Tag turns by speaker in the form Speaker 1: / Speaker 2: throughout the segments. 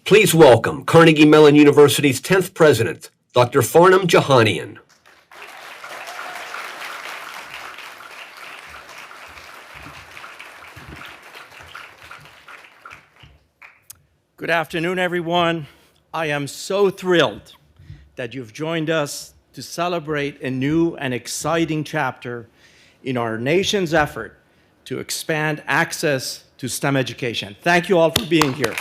Speaker 1: Please welcome Carnegie Mellon University's 10th president, Dr. Farnam Jahanian.
Speaker 2: Good afternoon, everyone. I am so thrilled that you've joined us to celebrate a new and exciting chapter in our nation's effort to expand access to STEM education. Thank you all for being here.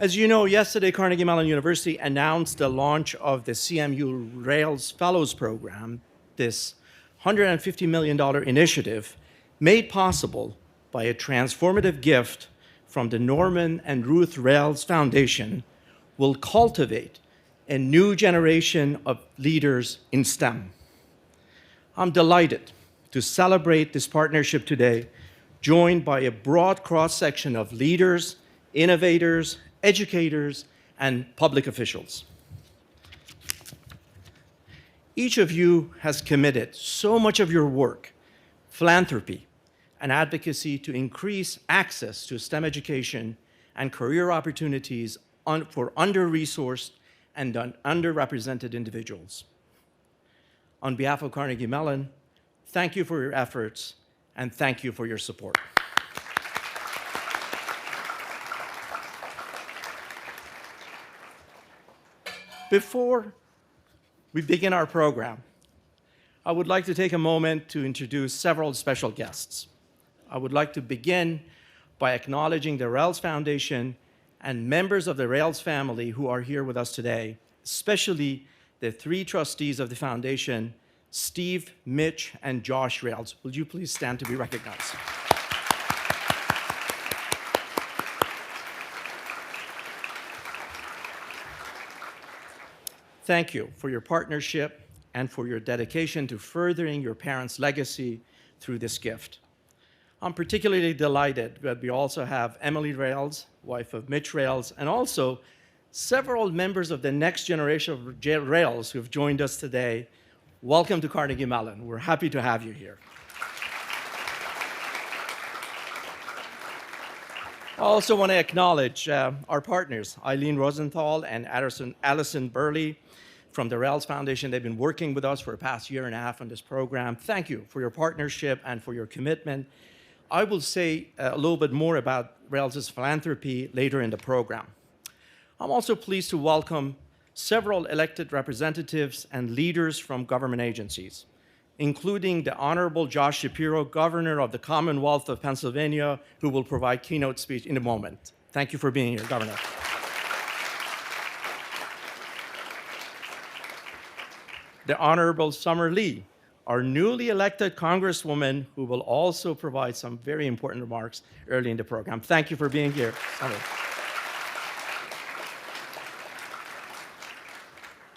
Speaker 2: As you know, yesterday Carnegie Mellon University announced the launch of the CMU Rales Fellows Program, this $150 million initiative made possible by a transformative gift from the Norman and Ruth Rales Foundation, will cultivate a new generation of leaders in STEM. I'm delighted to celebrate this partnership today, joined by a broad cross-section of leaders, innovators, educators, and public officials. Each of you has committed so much of your work, philanthropy, and advocacy to increase access to STEM education and career opportunities for under-resourced and underrepresented individuals. On behalf of Carnegie Mellon, thank you for your efforts and thank you for your support. Before we begin our program, I would like to take a moment to introduce several special guests. I would like to begin by acknowledging the Rales Foundation and members of the Rales family who are here with us today, especially the three trustees of the foundation, Steve, Mitch, and Josh Rales. Will you please stand to be recognized? Thank you for your partnership and for your dedication to furthering your parents' legacy through this gift. I'm particularly delighted that we also have Emily Rales, wife of Mitch Rales, and also several members of the next generation of Rales who have joined us today. Welcome to Carnegie Mellon. We're happy to have you here. I also want to acknowledge our partners, Eileen Rosenthal and Allison Burley from the Rales Foundation. They've been working with us for the past year and a half on this program. Thank you for your partnership and for your commitment. I will say a little bit more about Rales' philanthropy later in the program. I'm also pleased to welcome several elected representatives and leaders from government agencies, including the Honorable Josh Shapiro, Governor of the Commonwealth of Pennsylvania, who will provide keynote speech in a moment. Thank you for being here, Governor. The Honorable Summer Lee, our newly elected Congresswoman, who will also provide some very important remarks early in the program. Thank you for being here, Summer.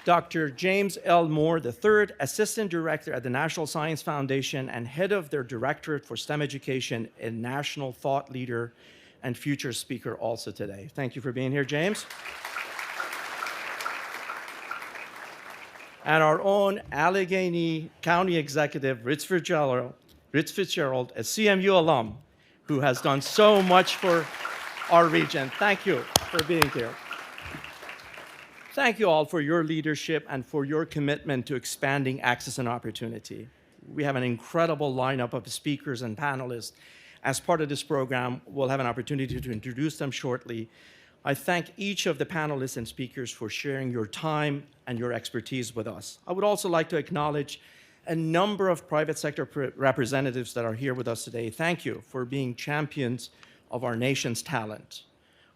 Speaker 2: Dr. James L. Moore III, Assistant Director at the National Science Foundation and head of their Directorate for STEM Education, a national thought leader and future speaker also today. Thank you for being here, James. And our own Allegheny County Executive, Rich Fitzgerald, a CMU alum who has done so much for our region. Thank you for being here. Thank you all for your leadership and for your commitment to expanding access and opportunity. We have an incredible lineup of speakers and panelists. As part of this program, we'll have an opportunity to introduce them shortly. I thank each of the panelists and speakers for sharing your time and your expertise with us. I would also like to acknowledge a number of private sector representatives that are here with us today. Thank you for being champions of our nation's talent.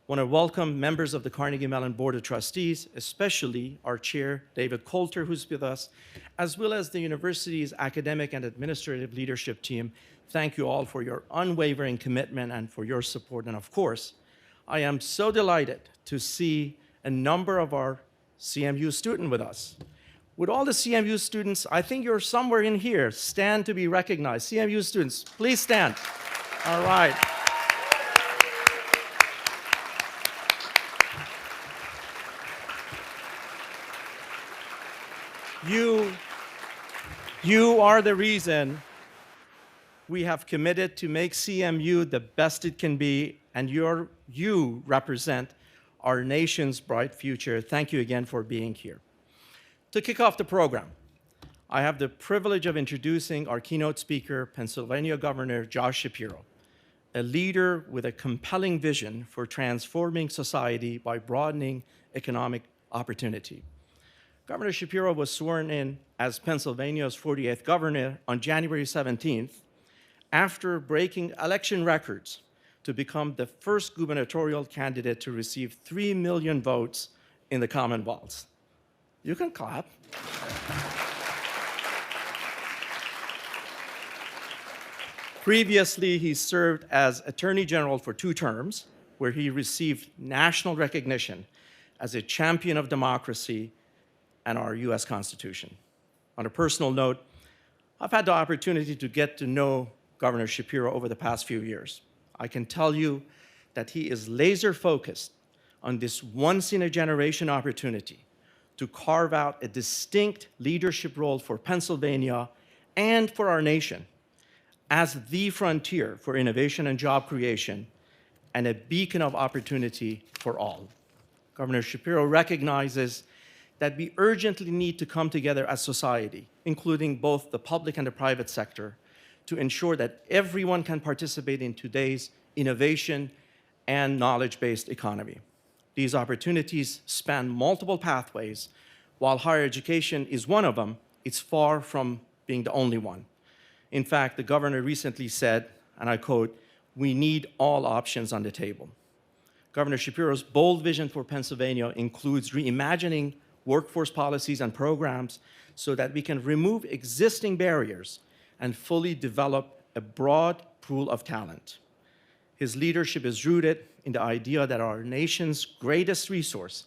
Speaker 2: I want to welcome members of the Carnegie Mellon Board of Trustees, especially our chair, David Coulter, who's with us, as well as the university's academic and administrative leadership team. Thank you all for your unwavering commitment and for your support. And of course, I am so delighted to see a number of our CMU students with us. Would all the CMU students, I think you're somewhere in here, stand to be recognized. CMU students, please stand. All right. You are the reason We have committed to make CMU the best it can be, and you represent our nation's bright future. Thank you again for being here. To kick off the program, I have the privilege of introducing our keynote speaker, Pennsylvania Governor Josh Shapiro, a leader with a compelling vision for transforming society by broadening economic opportunity. Governor Shapiro was sworn in as Pennsylvania's 48th governor on January 17th, after breaking election records to become the first gubernatorial candidate to receive 3 million votes in the Commonwealth. You can clap. Previously, he served as Attorney General for 2 terms, where he received national recognition as a champion of democracy and our US Constitution. On a personal note, I've had the opportunity to get to know Governor Shapiro over the past few years. I can tell you that he is laser focused on this once-in-a-generation opportunity to carve out a distinct leadership role for Pennsylvania and for our nation as the frontier for innovation and job creation and a beacon of opportunity for all. Governor Shapiro recognizes that we urgently need to come together as society, including both the public and the private sector, to ensure that everyone can participate in today's innovation and knowledge-based economy. These opportunities span multiple pathways. While higher education is one of them, it's far from being the only one. In fact, the governor recently said, and I quote, "We need all options on the table." Governor Shapiro's bold vision for Pennsylvania includes reimagining workforce policies and programs so that we can remove existing barriers and fully develop a broad pool of talent. His leadership is rooted in the idea that our nation's greatest resource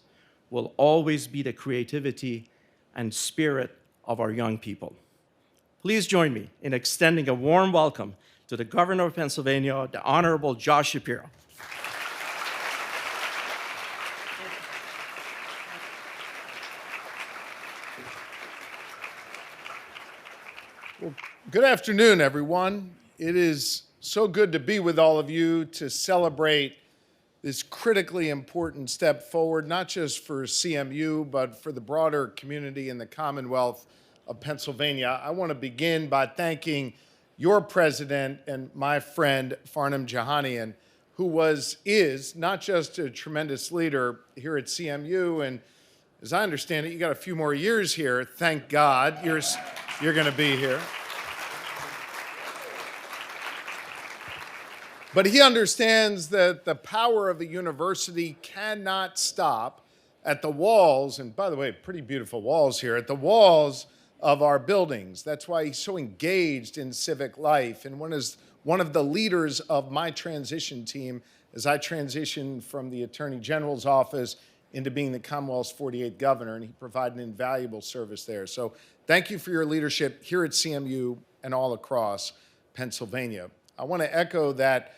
Speaker 2: will always be the creativity and spirit of our young people. Please join me in extending a warm welcome to the Governor of Pennsylvania, the Honorable Josh Shapiro.
Speaker 3: Well, good afternoon, everyone. It is so good to be with all of you to celebrate this critically important step forward, not just for CMU, but for the broader community in the Commonwealth of Pennsylvania. I want to begin by thanking your president and my friend, Farnam Jahanian, who is not just a tremendous leader here at CMU, and as I understand it, you got a few more years here. Thank God you're going to be here. But he understands that the power of a university cannot stop at the walls, and by the way, pretty beautiful walls here, at the walls of our buildings. That's why he's so engaged in civic life, and one of the leaders of my transition team as I transitioned from the Attorney General's office into being the Commonwealth's 48th governor, and he provided an invaluable service there. So thank you for your leadership here at CMU and all across Pennsylvania. I want to echo that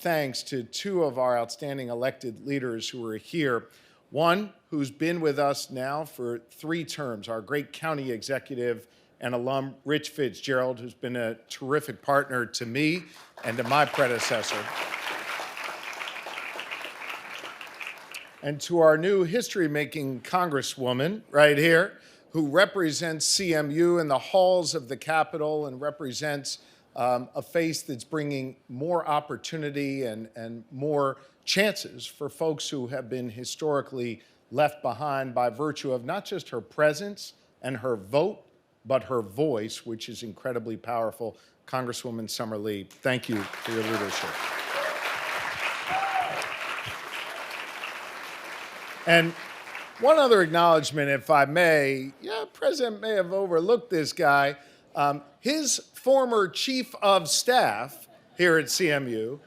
Speaker 3: thanks to 2 of our outstanding elected leaders who are here. One who's been with us now for 3 terms, our great county executive and alum, Rich Fitzgerald, who's been a terrific partner to me and to my predecessor. And to our new history-making Congresswoman right here, who represents CMU in the halls of the Capitol and represents a face that's bringing more opportunity and more chances for folks who have been historically left behind by virtue of not just her presence and her vote, but her voice, which is incredibly powerful. Congresswoman Summer Lee, thank you for your leadership. And one other acknowledgement, if I may. Yeah, President may have overlooked this guy. His former chief of staff here at CMU,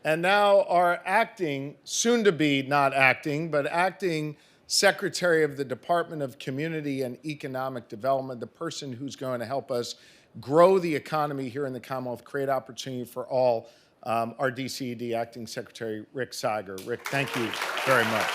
Speaker 3: and now our acting, soon to be not acting, but acting Secretary of the Department of Community and Economic Development, the person who's going to help us grow the economy here in the Commonwealth, create opportunity for all, our DCED Acting Secretary, Rick Seiger. Rick, thank you very much.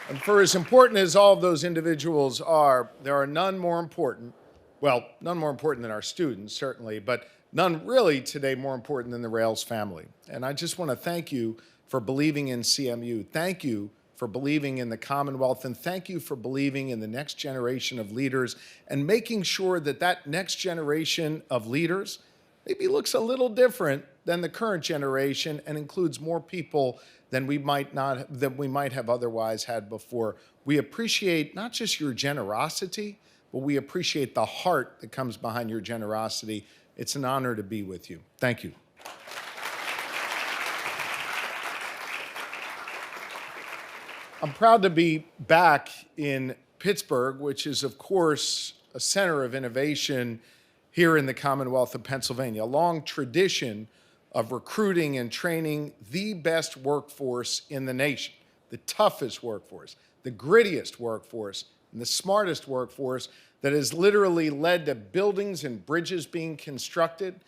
Speaker 3: And for as important as all of those individuals are, there are none more important, well, none more important than our students, certainly, but none really today more important than the Rales family. And I just want to thank you for believing in CMU. Thank you for believing in the Commonwealth, and thank you for believing in the next generation of leaders and making sure that that next generation of leaders maybe looks a little different than the current generation and includes more people than we might have otherwise had before. We appreciate not just your generosity, but we appreciate the heart that comes behind your generosity. It's an honor to be with you. Thank you. I'm proud to be back in Pittsburgh, which is, of course, a center of innovation here in the Commonwealth of Pennsylvania. A long tradition of recruiting and training the best workforce in the nation, the toughest workforce, the grittiest workforce, and the smartest workforce that has literally led to buildings and bridges being constructed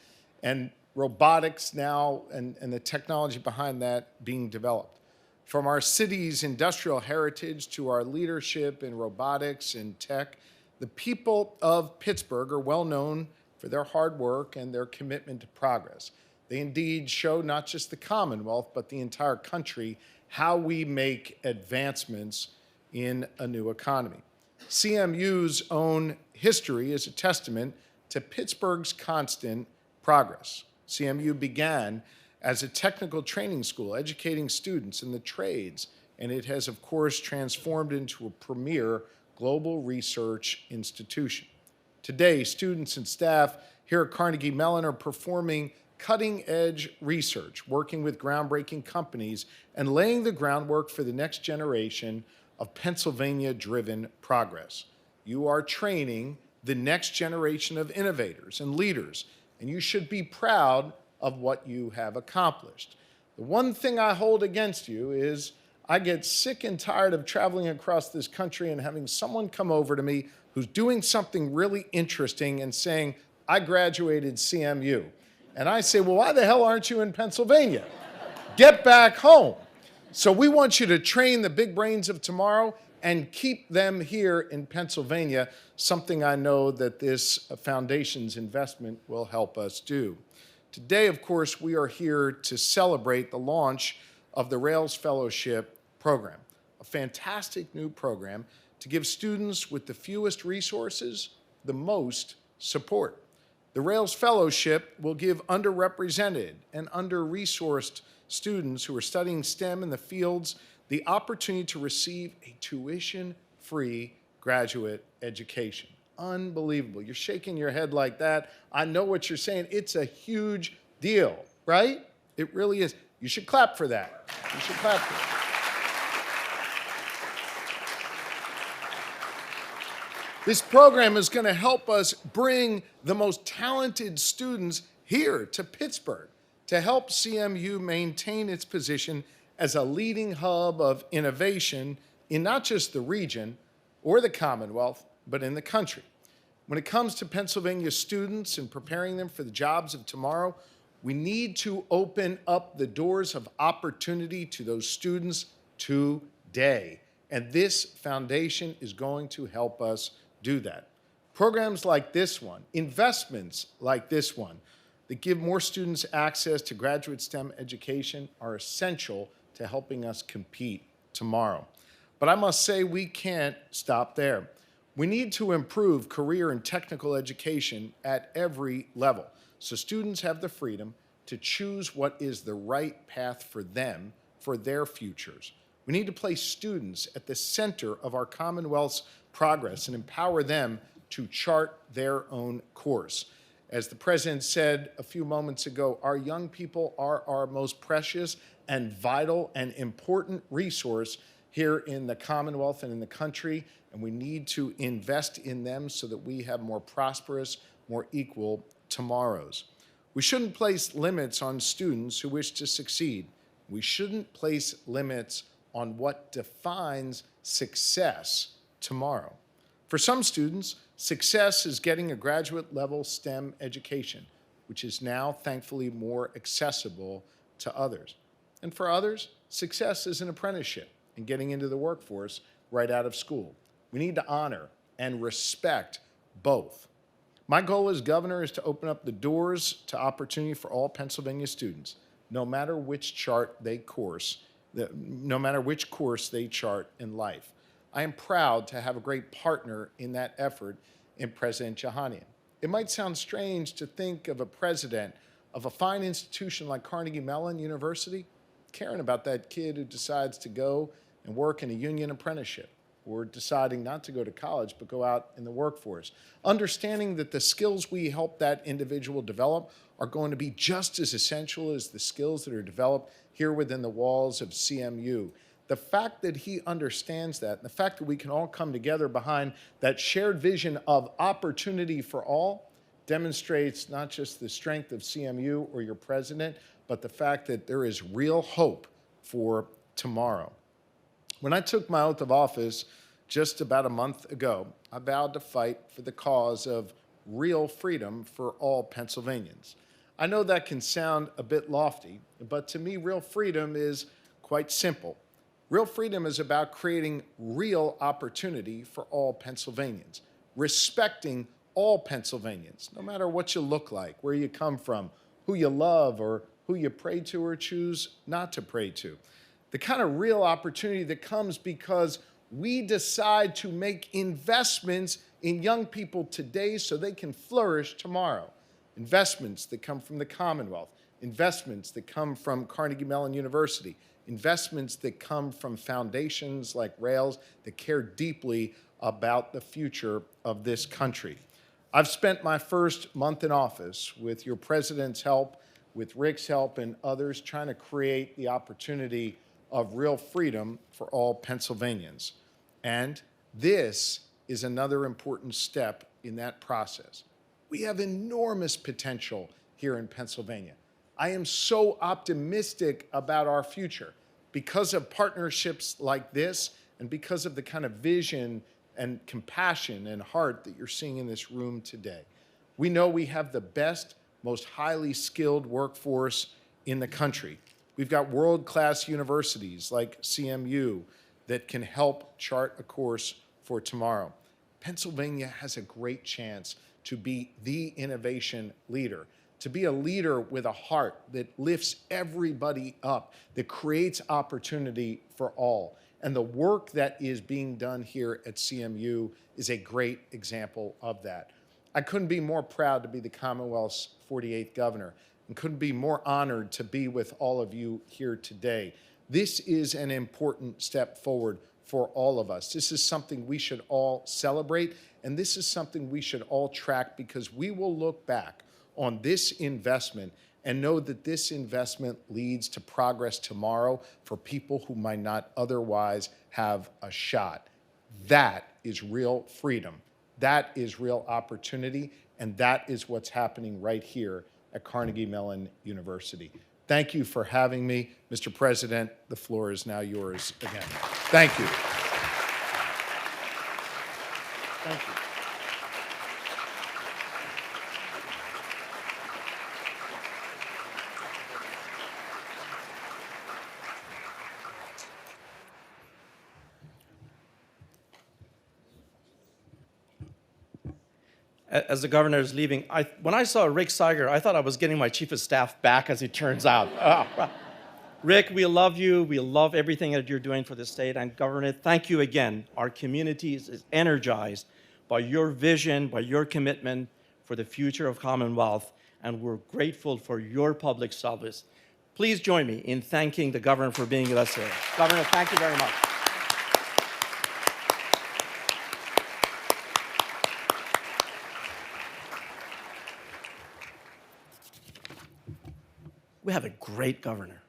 Speaker 3: and robotics now and the technology behind that being developed. From our city's industrial heritage to our leadership in robotics and tech, the people of Pittsburgh are well known for their hard work and their commitment to progress. They indeed show not just the Commonwealth, but the entire country how we make advancements in a new economy. CMU's own history is a testament to Pittsburgh's constant progress. CMU began as a technical training school, educating students in the trades, and it has, of course, transformed into a premier global research institution. Today, students and staff here at Carnegie Mellon are performing cutting-edge research, working with groundbreaking companies, and laying the groundwork for the next generation of Pennsylvania-driven progress. You are training the next generation of innovators and leaders, and you should be proud of what you have accomplished. The one thing I hold against you is I get sick and tired of traveling across this country and having someone come over to me who's doing something really interesting and saying, I graduated CMU. And I say, well, why the hell aren't you in Pennsylvania? Get back home. So we want you to train the big brains of tomorrow and keep them here in Pennsylvania, something I know that this foundation's investment will help us do. Today, of course, we are here to celebrate the launch of the Rales Fellowship Program, a fantastic new program to give students with the fewest resources the most support. The Rales Fellowship will give underrepresented and under-resourced students who are studying STEM in the fields the opportunity to receive a tuition-free graduate education. Unbelievable. You're shaking your head like that. I know what you're saying. It's a huge deal, right? It really is. You should clap for that. You should clap for that. This program is going to help us bring the most talented students here to Pittsburgh to help CMU maintain its position as a leading hub of innovation in not just the region or the Commonwealth, but in the country. When it comes to Pennsylvania students and preparing them for the jobs of tomorrow, we need to open up the doors of opportunity to those students today. And this foundation is going to help us do that. Programs like this one, investments like this one, that give more students access to graduate STEM education are essential to helping us compete tomorrow. But I must say we can't stop there. We need to improve career and technical education at every level so students have the freedom to choose what is the right path for them, for their futures. We need to place students at the center of our Commonwealth's progress and empower them to chart their own course. As the President said a few moments ago, our young people are our most precious and vital and important resource here in the Commonwealth and in the country, and we need to invest in them so that we have more prosperous, more equal tomorrows. We shouldn't place limits on students who wish to succeed. We shouldn't place limits on what defines success tomorrow. For some students, success is getting a graduate-level STEM education, which is now, thankfully, more accessible to others. And for others, success is an apprenticeship, and getting into the workforce right out of school. We need to honor and respect both. My goal as governor is to open up the doors to opportunity for all Pennsylvania students, no matter which course they chart in life. I am proud to have a great partner in that effort in President Jahanian. It might sound strange to think of a president of a fine institution like Carnegie Mellon University caring about that kid who decides to go and work in a union apprenticeship, or deciding not to go to college but go out in the workforce. Understanding that the skills we help that individual develop are going to be just as essential as the skills that are developed here within the walls of CMU. The fact that he understands that, and the fact that we can all come together behind that shared vision of opportunity for all, demonstrates not just the strength of CMU or your president, but the fact that there is real hope for tomorrow. When I took my oath of office just about a month ago, I vowed to fight for the cause of real freedom for all Pennsylvanians. I know that can sound a bit lofty, but to me, real freedom is quite simple. Real freedom is about creating real opportunity for all Pennsylvanians, respecting all Pennsylvanians, no matter what you look like, where you come from, who you love, or who you pray to or choose not to pray to. The kind of real opportunity that comes because we decide to make investments in young people today so they can flourish tomorrow. Investments that come from the Commonwealth, investments that come from Carnegie Mellon University, investments that come from foundations like Rales that care deeply about the future of this country. I've spent my first month in office with your president's help, with Rick's help, and others trying to create the opportunity of real freedom for all Pennsylvanians. And this is another important step in that process. We have enormous potential here in Pennsylvania. I am so optimistic about our future because of partnerships like this and because of the kind of vision and compassion and heart that you're seeing in this room today. We know we have the best, most highly skilled workforce in the country. We've got world-class universities like CMU that can help chart a course for tomorrow. Pennsylvania has a great chance to be the innovation leader, to be a leader with a heart that lifts everybody up, that creates opportunity for all. And the work that is being done here at CMU is a great example of that. I couldn't be more proud to be the Commonwealth's 48th governor, and couldn't be more honored to be with all of you here today. This is an important step forward for all of us. This is something we should all celebrate, and this is something we should all track, because we will look back on this investment and know that this investment leads to progress tomorrow for people who might not otherwise have a shot. That is real freedom. That is real opportunity, and that is what's happening right here at Carnegie Mellon University. Thank you for having me. Mr. President, the floor is now yours again. Thank you. Thank you.
Speaker 2: As the governor is leaving, when I saw Rick Seiger, I thought I was getting my chief of staff back, as it turns out. Rick, we love you. We love everything that you're doing for the state. And Governor, thank you again. Our community is energized by your vision, by your commitment for the future of Commonwealth, and we're grateful for your public service. Please join me in thanking the governor for being with us here. Governor, thank you very much. We have a great governor.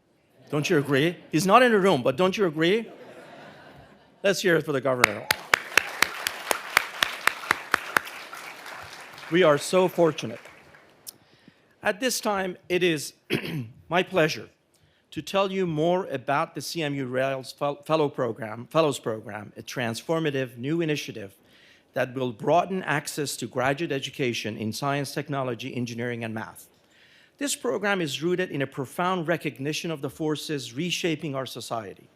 Speaker 2: Don't you agree? He's not in the room, but don't you agree? Let's hear it for the governor. We are so fortunate. At this time, it is my pleasure to tell you more about the CMU Rales Fellows Program, a transformative new initiative that will broaden access to graduate education in science, technology, engineering, and math. This program is rooted in a profound recognition of the forces reshaping our society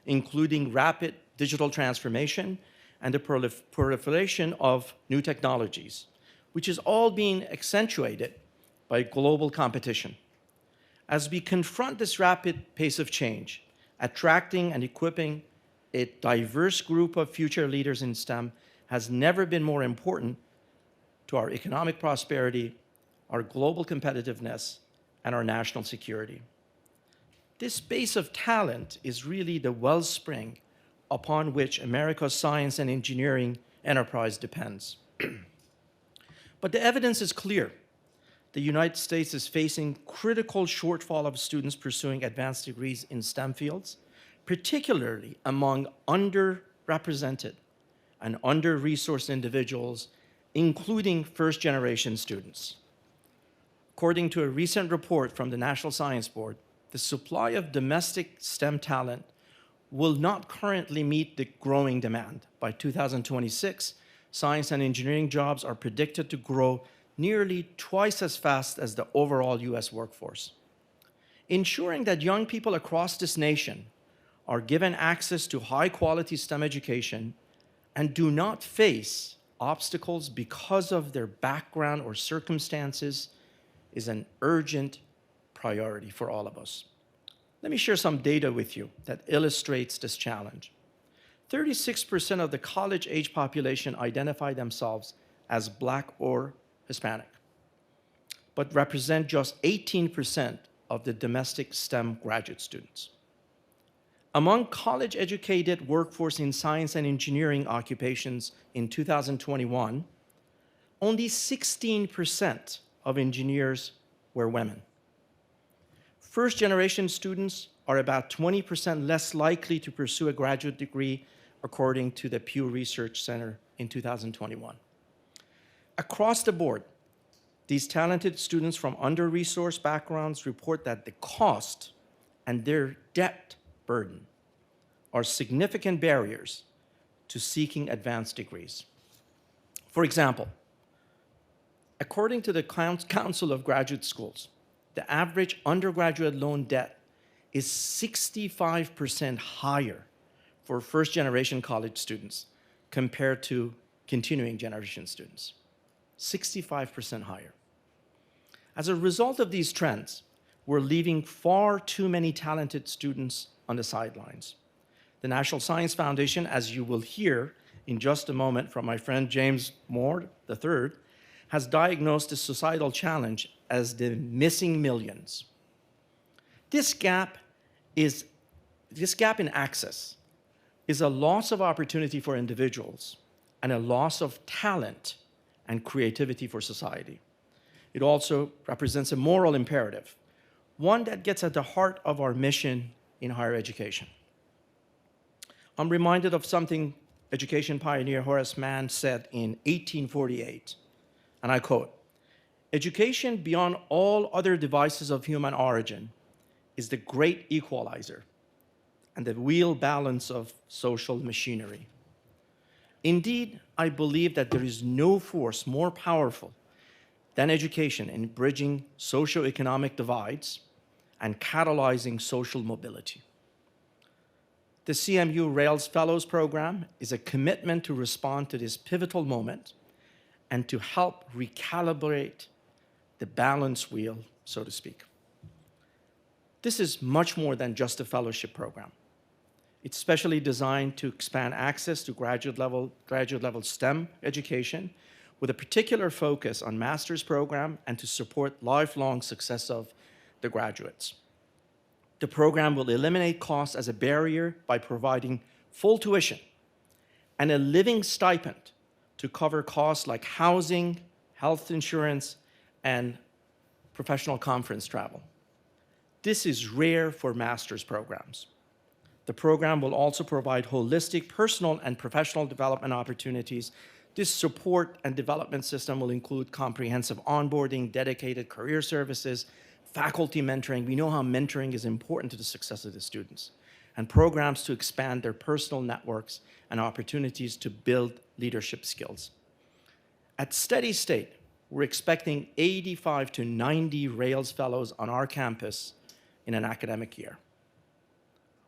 Speaker 2: including rapid digital transformation and the proliferation of new technologies, which is all being accentuated by global competition. As we confront this rapid pace of change, attracting and equipping a diverse group of future leaders in STEM has never been more important to our economic prosperity, our global competitiveness, and our national security. This base of talent is really the wellspring upon which America's science and engineering enterprise depends. But the evidence is clear. The United States is facing critical shortfall of students pursuing advanced degrees in STEM fields, particularly among underrepresented and under-resourced individuals, including first-generation students. According to a recent report from the National Science Board, the supply of domestic STEM talent will not currently meet the growing demand. By 2026, science and engineering jobs are predicted to grow nearly twice as fast as the overall US workforce. Ensuring that young people across this nation are given access to high-quality STEM education and do not face obstacles because of their background or circumstances is an urgent priority for all of us. Let me share some data with you that illustrates this challenge. 36% of the college-age population identify themselves as Black or Hispanic, but represent just 18% of the domestic STEM graduate students. Among college-educated workforce in science and engineering occupations in 2021, only 16% of engineers were women. First-generation students are about 20% less likely to pursue a graduate degree, according to the Pew Research Center in 2021. Across the board, these talented students from under-resourced backgrounds report that the cost and their debt burden are significant barriers to seeking advanced degrees. For example, according to the Council of Graduate Schools, the average undergraduate loan debt is 65% higher for first-generation college students compared to continuing generation students. 65% higher. As a result of these trends, we're leaving far too many talented students on the sidelines. The National Science Foundation, as you will hear in just a moment from my friend James Moore III, has diagnosed this societal challenge as the missing millions. This gap in access is a loss of opportunity for individuals and a loss of talent and creativity for society. It also represents a moral imperative, one that gets at the heart of our mission in higher education. I'm reminded of something education pioneer Horace Mann said in 1848, and I quote, "Education beyond all other devices of human origin is the great equalizer and the wheel balance of social machinery." Indeed, I believe that there is no force more powerful than education in bridging socioeconomic divides and catalyzing social mobility. The CMU Rales Fellows Program is a commitment to respond to this pivotal moment and to help recalibrate the balance wheel, so to speak. This is much more than just a fellowship program. It's specially designed to expand access to graduate level STEM education with a particular focus on master's program and to support lifelong success of the graduates. The program will eliminate costs as a barrier by providing full tuition and a living stipend to cover costs like housing, health insurance, and professional conference travel. This is rare for master's programs. The program will also provide holistic personal and professional development opportunities. This support and development system will include comprehensive onboarding, dedicated career services, faculty mentoring. We know how mentoring is important to the success of the students, and programs to expand their personal networks and opportunities to build leadership skills. At steady state, we're expecting 85 to 90 Rales Fellows on our campus in an academic year.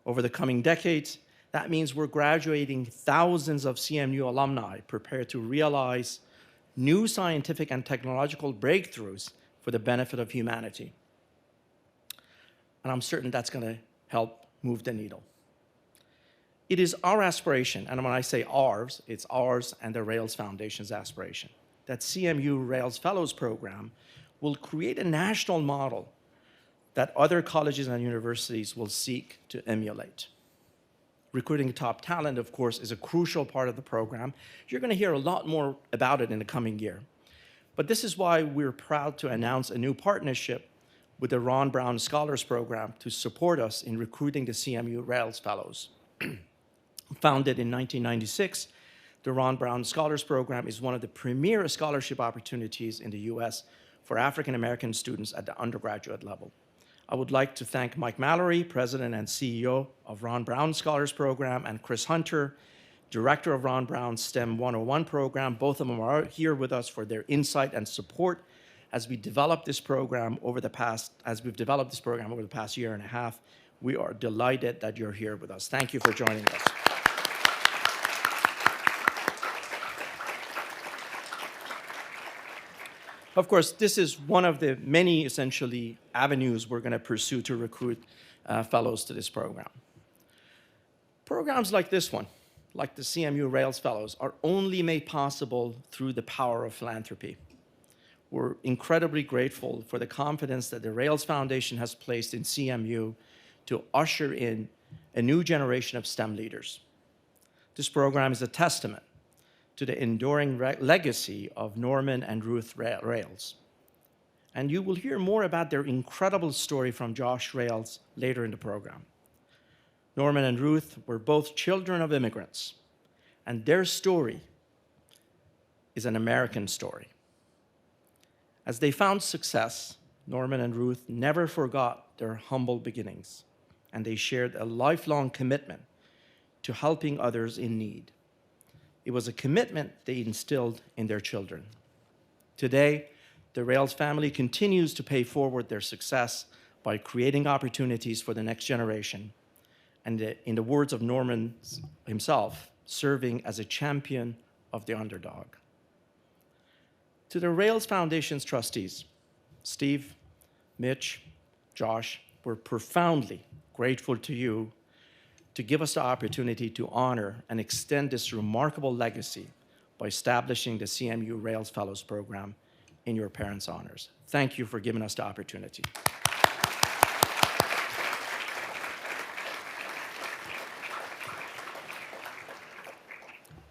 Speaker 2: Over the coming decades, That means we're graduating thousands of CMU alumni prepared to realize new scientific and technological breakthroughs for the benefit of humanity. And I'm certain that's going to help move the needle. It is our aspiration, and when I say ours, it's ours and the Rales Foundation's aspiration, that CMU Rales Fellows Program will create a national model that other colleges and universities will seek to emulate. Recruiting top talent, of course, is a crucial part of the program. You're going to hear a lot more about it in the coming year. But this is why we're proud to announce a new partnership with the Ron Brown Scholars Program to support us in recruiting the CMU Rales Fellows. Founded in 1996, the Ron Brown Scholars Program is one of the premier scholarship opportunities in the US for African American students at the undergraduate level. I would like to thank Mike Mallory, President and CEO of Ron Brown Scholars Program, and Chris Hunter, Director of Ron Brown's STEM 101 program. Both of them are here with us for their insight and support as we develop this program over the past year and a half. We are delighted that you're here with us. Thank you for joining us. Of course, this is one of the many, essentially, avenues we're going to pursue to recruit fellows to this program. Programs like this one, like the CMU Rales Fellows, are only made possible through the power of philanthropy. We're incredibly grateful for the confidence that the Rales Foundation has placed in CMU to usher in a new generation of STEM leaders. This program is a testament to the enduring legacy of Norman and Ruth Rales. And you will hear more about their incredible story from Josh Rales later in the program. Norman and Ruth were both children of immigrants, and their story is an American story. As they found success, Norman and Ruth never forgot their humble beginnings, and they shared a lifelong commitment to helping others in need. It was a commitment they instilled in their children. Today, the Rales family continues to pay forward their success by creating opportunities for the next generation, and in the words of Norman himself, serving as a champion of the underdog. To the Rales Foundation's trustees, Steve, Mitch, Josh, we're profoundly grateful to you to give us the opportunity to honor and extend this remarkable legacy by establishing the CMU Rales Fellows Program in your parents' honors. Thank you for giving us the opportunity.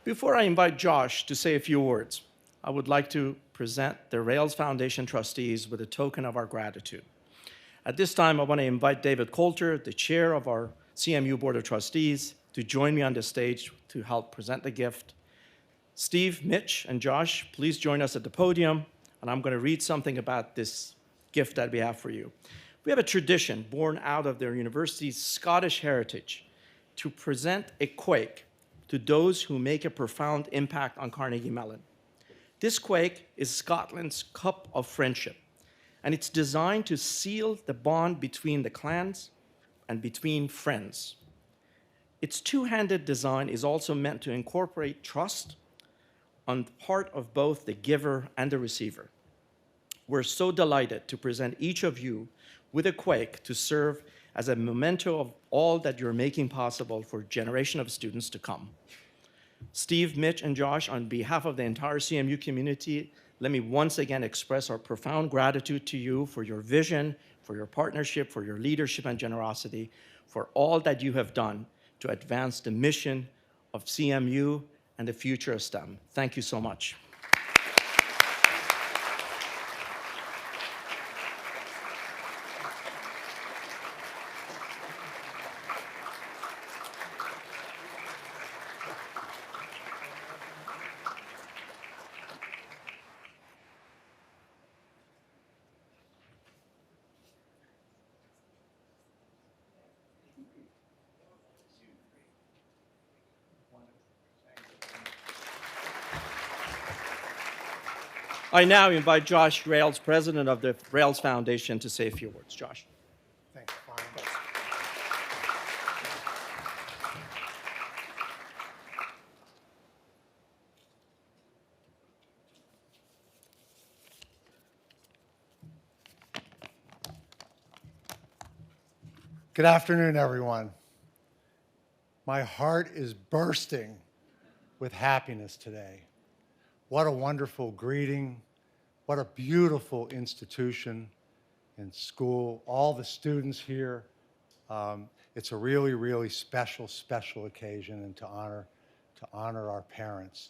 Speaker 2: Before I invite Josh to say a few words, I would like to present the Rales Foundation trustees with a token of our gratitude. At this time, I want to invite David Coulter, the chair of our CMU Board of Trustees, to join me on the stage to help present the gift. Steve, Mitch, and Josh, please join us at the podium, and I'm going to read something about this gift that we have for you. We have a tradition born out of their university's Scottish heritage to present a quaich to those who make a profound impact on Carnegie Mellon. This quaich is Scotland's cup of friendship, and it's designed to seal the bond between the clans and between friends. Its two-handed design is also meant to incorporate trust on the part of both the giver and the receiver. We're so delighted to present each of you with a quaich to serve as a memento of all that you're making possible for a generation of students to come. Steve, Mitch, and Josh, on behalf of the entire CMU community, let me once again express our profound gratitude to you for your vision, for your partnership, for your leadership and generosity, for all that you have done to advance the mission of CMU and the future of STEM. Thank you so much. I now invite Josh Rales, president of the Rales Foundation, to say a few words. Josh.
Speaker 4: Thanks, Farnam. Good afternoon, everyone. My heart is bursting with happiness today. What a wonderful greeting. What a beautiful institution and school. All the students here. It's a really, really special, special occasion, and to honor our parents.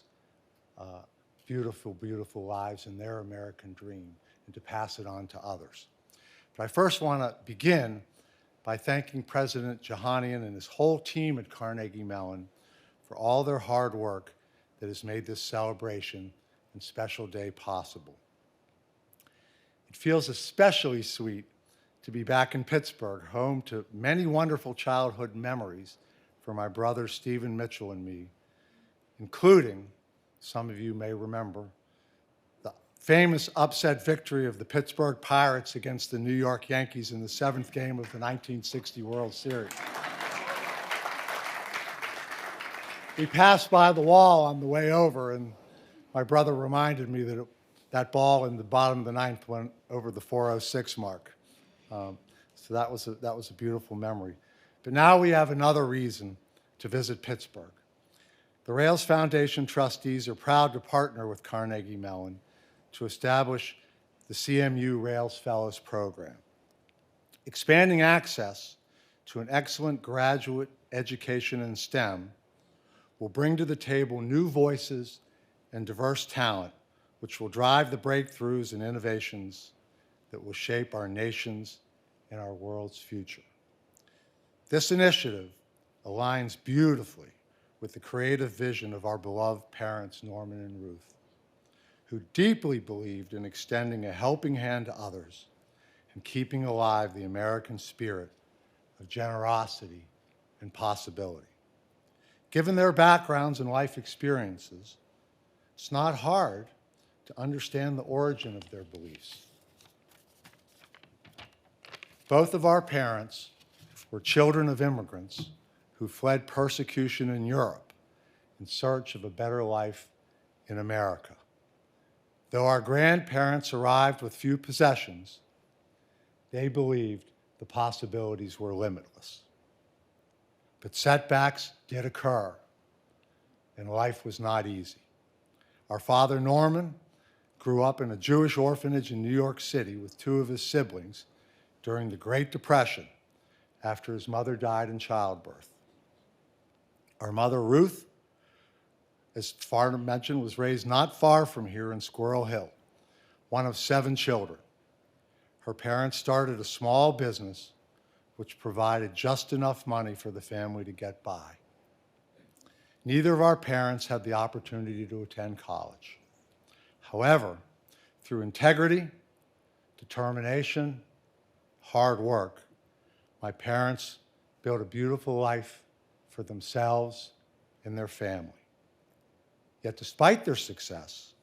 Speaker 4: Beautiful, beautiful lives and their American dream, and to pass it on to others. But I first want to begin by thanking President Jahanian and his whole team at Carnegie Mellon for all their hard work that has made this celebration and special day possible. It feels especially sweet to be back in Pittsburgh, home to many wonderful childhood memories for my brothers Stephen Mitchell and me, including, some of you may remember, the famous upset victory of the Pittsburgh Pirates against the New York Yankees in the 7th game of the 1960 World Series. We passed by the wall on the way over, and my brother reminded me that that ball in the bottom of the 9th went over the 406 mark. So that was a beautiful memory. But now we have another reason to visit Pittsburgh. The Rales Foundation trustees are proud to partner with Carnegie Mellon to establish the CMU Rales Fellows Program. Expanding access to an excellent graduate education in STEM will bring to the table new voices and diverse talent, which will drive the breakthroughs and innovations that will shape our nation's and our world's future. This initiative aligns beautifully with the creative vision of our beloved parents, Norman and Ruth, who deeply believed in extending a helping hand to others and keeping alive the American spirit of generosity and possibility. Given their backgrounds and life experiences, it's not hard to understand the origin of their beliefs. Both of our parents were children of immigrants who fled persecution in Europe in search of a better life in America. Though our grandparents arrived with few possessions, they believed the possibilities were limitless. But setbacks did occur, and life was not easy. Our father, Norman, grew up in a Jewish orphanage in New York City with two of his siblings during the Great Depression after his mother died in childbirth. Our mother, Ruth, as Farnam mentioned, was raised not far from here in Squirrel Hill, one of 7 children. Her parents started a small business which provided just enough money for the family to get by. Neither of our parents had the opportunity to attend college. However, through integrity, determination, hard work, my parents built a beautiful life for themselves and their family. Yet despite their success,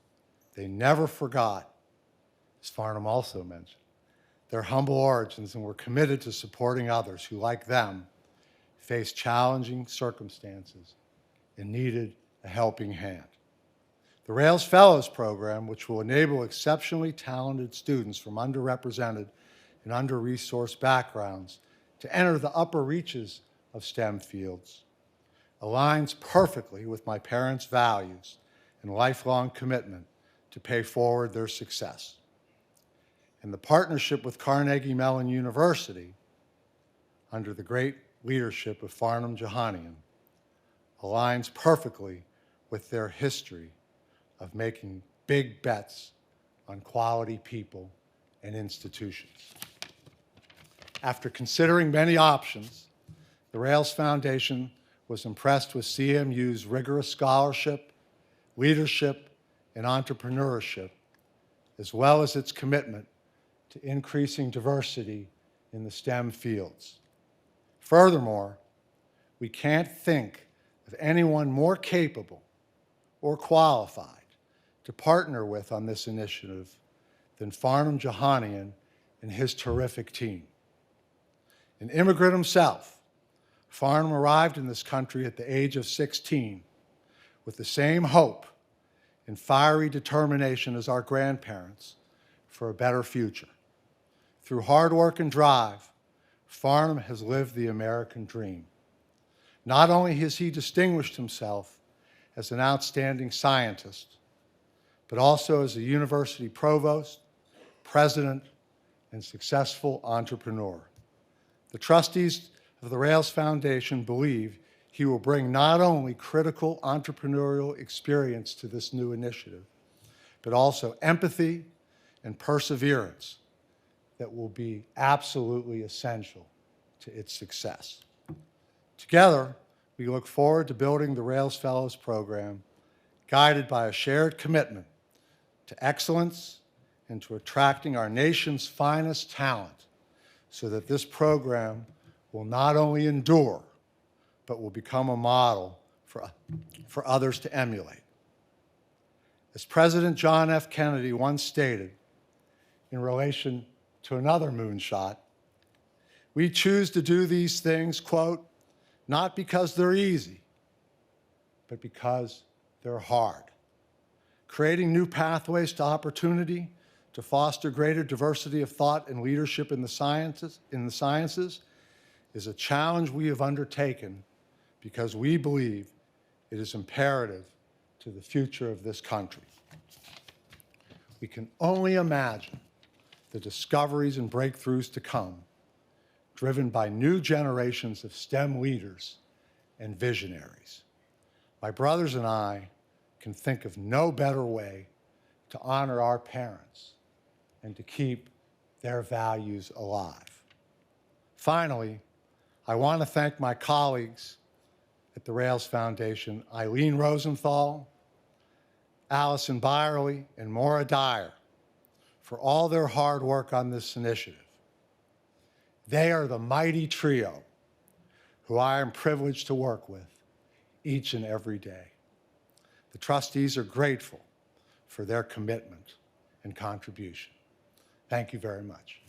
Speaker 4: they never forgot, as Farnam also mentioned, their humble origins and were committed to supporting others who, like them, faced challenging circumstances and needed a helping hand. The Rales Fellows Program, which will enable exceptionally talented students from underrepresented and under-resourced backgrounds to enter the upper reaches of STEM fields, aligns perfectly with my parents' values and lifelong commitment to pay forward their success. And the partnership with Carnegie Mellon University, under the great leadership of Farnam Jahanian, aligns perfectly with their history of making big bets on quality people and institutions. After considering many options, the Rales Foundation was impressed with CMU's rigorous scholarship, leadership, and entrepreneurship, as well as its commitment to increasing diversity in the STEM fields. Furthermore, we can't think of anyone more capable or qualified to partner with on this initiative than Farnam Jahanian and his terrific team. An immigrant himself, Farnam arrived in this country at the age of 16 with the same hope and fiery determination as our grandparents for a better future. Through hard work and drive, Farnam has lived the American dream. Not only has he distinguished himself as an outstanding scientist, but also as a university provost, president, and successful entrepreneur. The trustees of the Rales Foundation believe he will bring not only critical entrepreneurial experience to this new initiative, but also empathy and perseverance that will be absolutely essential to its success. Together, we look forward to building the Rales Fellows Program, guided by a shared commitment to excellence and to attracting our nation's finest talent, so that this program will not only endure, but will become a model for others to emulate. As President John F. Kennedy once stated in relation to another moonshot, we choose to do these things, quote, not because they're easy, but because they're hard. Creating new pathways to opportunity, to foster greater diversity of thought and leadership in the sciences is a challenge we have undertaken because we believe it is imperative to the future of this country. We can only imagine the discoveries and breakthroughs to come, driven by new generations of STEM leaders and visionaries. My brothers and I can think of no better way to honor our parents and to keep their values alive. Finally, I want to thank my colleagues at the Rales Foundation, Eileen Rosenthal, Allison Byerly, and Maura Dyer, for all their hard work on this initiative. They are the mighty trio who I am privileged to work with each and every day. The trustees are grateful for their commitment and contribution. Thank you very much.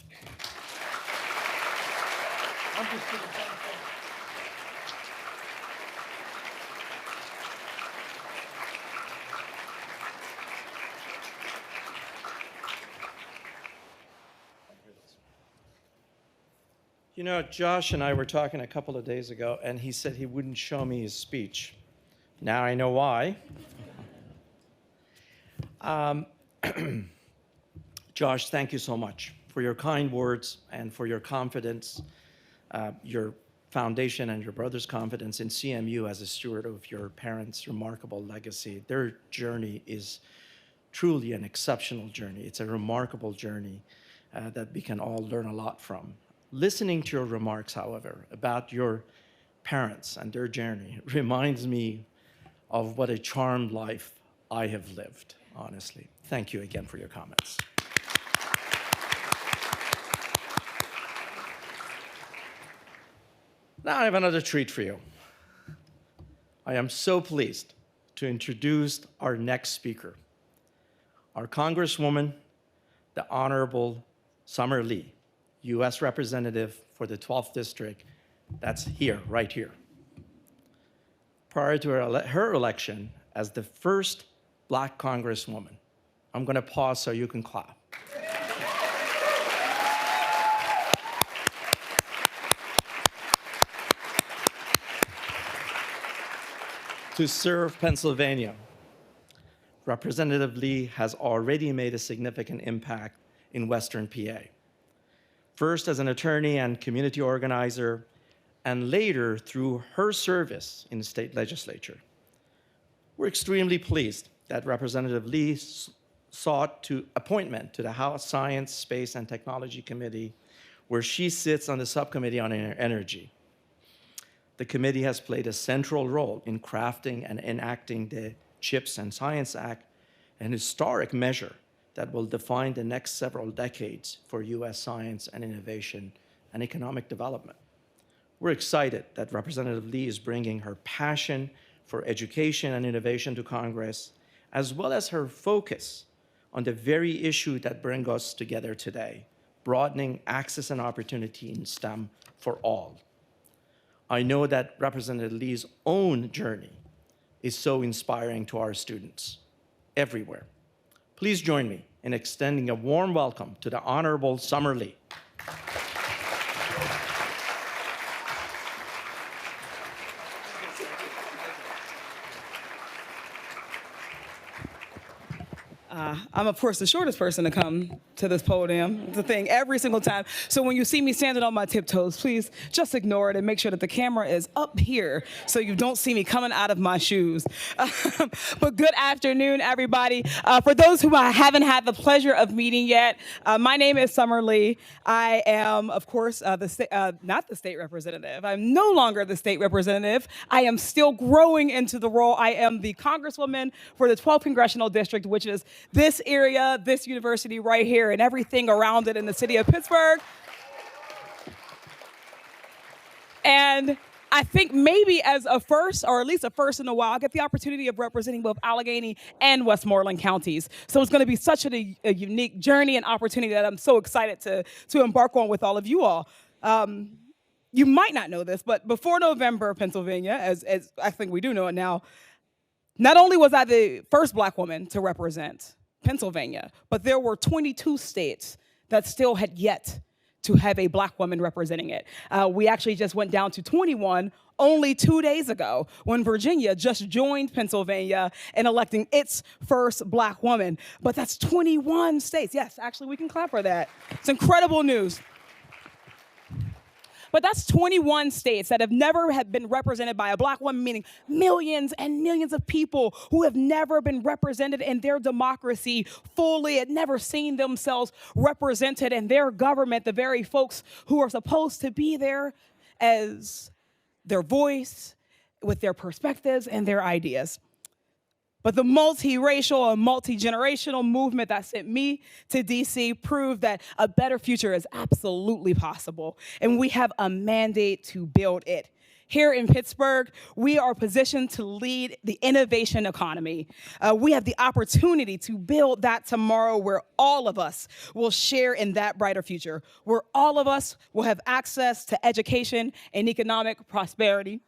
Speaker 2: You know, Josh and I were talking a couple of days ago, and he said he wouldn't show me his speech. Now I know why. Josh, thank you so much for your kind words and for your confidence, your foundation and your brother's confidence in CMU as a steward of your parents' remarkable legacy. Their journey is truly an exceptional journey. It's a remarkable journey that we can all learn a lot from. Listening to your remarks, however, about your parents and their journey reminds me of what a charmed life I have lived, honestly. Thank you again for your comments. Now I have another treat for you. I am so pleased to introduce our next speaker, our Congresswoman, the Honorable Summer Lee, U.S. Representative for the 12th District. That's here, right here. Prior to her election as the first Black Congresswoman, I'm going to pause so you can clap. To serve Pennsylvania, Representative Lee has already made a significant impact in Western PA. First as an attorney and community organizer, and later through her service in the state legislature. We're extremely pleased that Representative Lee sought appointment to the House Science, Space, and Technology Committee, where she sits on the subcommittee on energy. The committee has played a central role in crafting and enacting the CHIPS and Science Act, an historic measure that will define the next several decades for U.S. science and innovation and economic development. We're excited that Representative Lee is bringing her passion for education and innovation to Congress, as well as her focus on the very issue that brings us together today, broadening access and opportunity in STEM for all. I know that Representative Lee's own journey is so inspiring to our students everywhere. Please join me in extending a warm welcome to the Honorable Summer Lee.
Speaker 5: I'm, of course, the shortest person to come to this podium. It's a thing every single time. So when you see me standing on my tiptoes, please just ignore it and make sure that the camera is up here so you don't see me coming out of my shoes. But good afternoon, everybody. For those who I haven't had the pleasure of meeting yet, my name is Summer Lee. I am, of course, not the state representative. I'm no longer the state representative. I am still growing into the role. I am the Congresswoman for the 12th Congressional District, which is this area, this university right here, and everything around it in the city of Pittsburgh. And I think maybe as a first, or at least a first in a while, I get the opportunity of representing both Allegheny and Westmoreland counties. So it's going to be such a unique journey and opportunity that I'm so excited to embark on with all of you all. You might not know this, but before November, Pennsylvania, as I think we do know it now, not only was I the first Black woman to represent Pennsylvania, but there were 22 states that still had yet to have a Black woman representing it. We actually just went down to 21 only 2 days ago when Virginia just joined Pennsylvania in electing its first Black woman. But that's 21 states. Yes, actually, we can clap for that. It's incredible news. But that's 21 states that have never been represented by a Black woman, meaning millions and millions of people who have never been represented in their democracy fully, had never seen themselves represented in their government, the very folks who are supposed to be there as their voice, with their perspectives and their ideas. But the multiracial and multi-generational movement that sent me to DC proved that a better future is absolutely possible, and we have a mandate to build it. Here in Pittsburgh, we are positioned to lead the innovation economy. We have the opportunity to build that tomorrow where all of us will share in that brighter future, where all of us will have access to education and economic prosperity,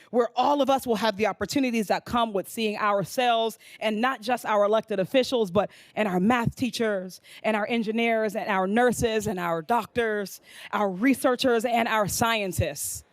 Speaker 5: where all of us will have the opportunities that come with seeing ourselves and not just our elected officials, but in our math teachers and our engineers and our nurses and our doctors, our researchers and our scientists.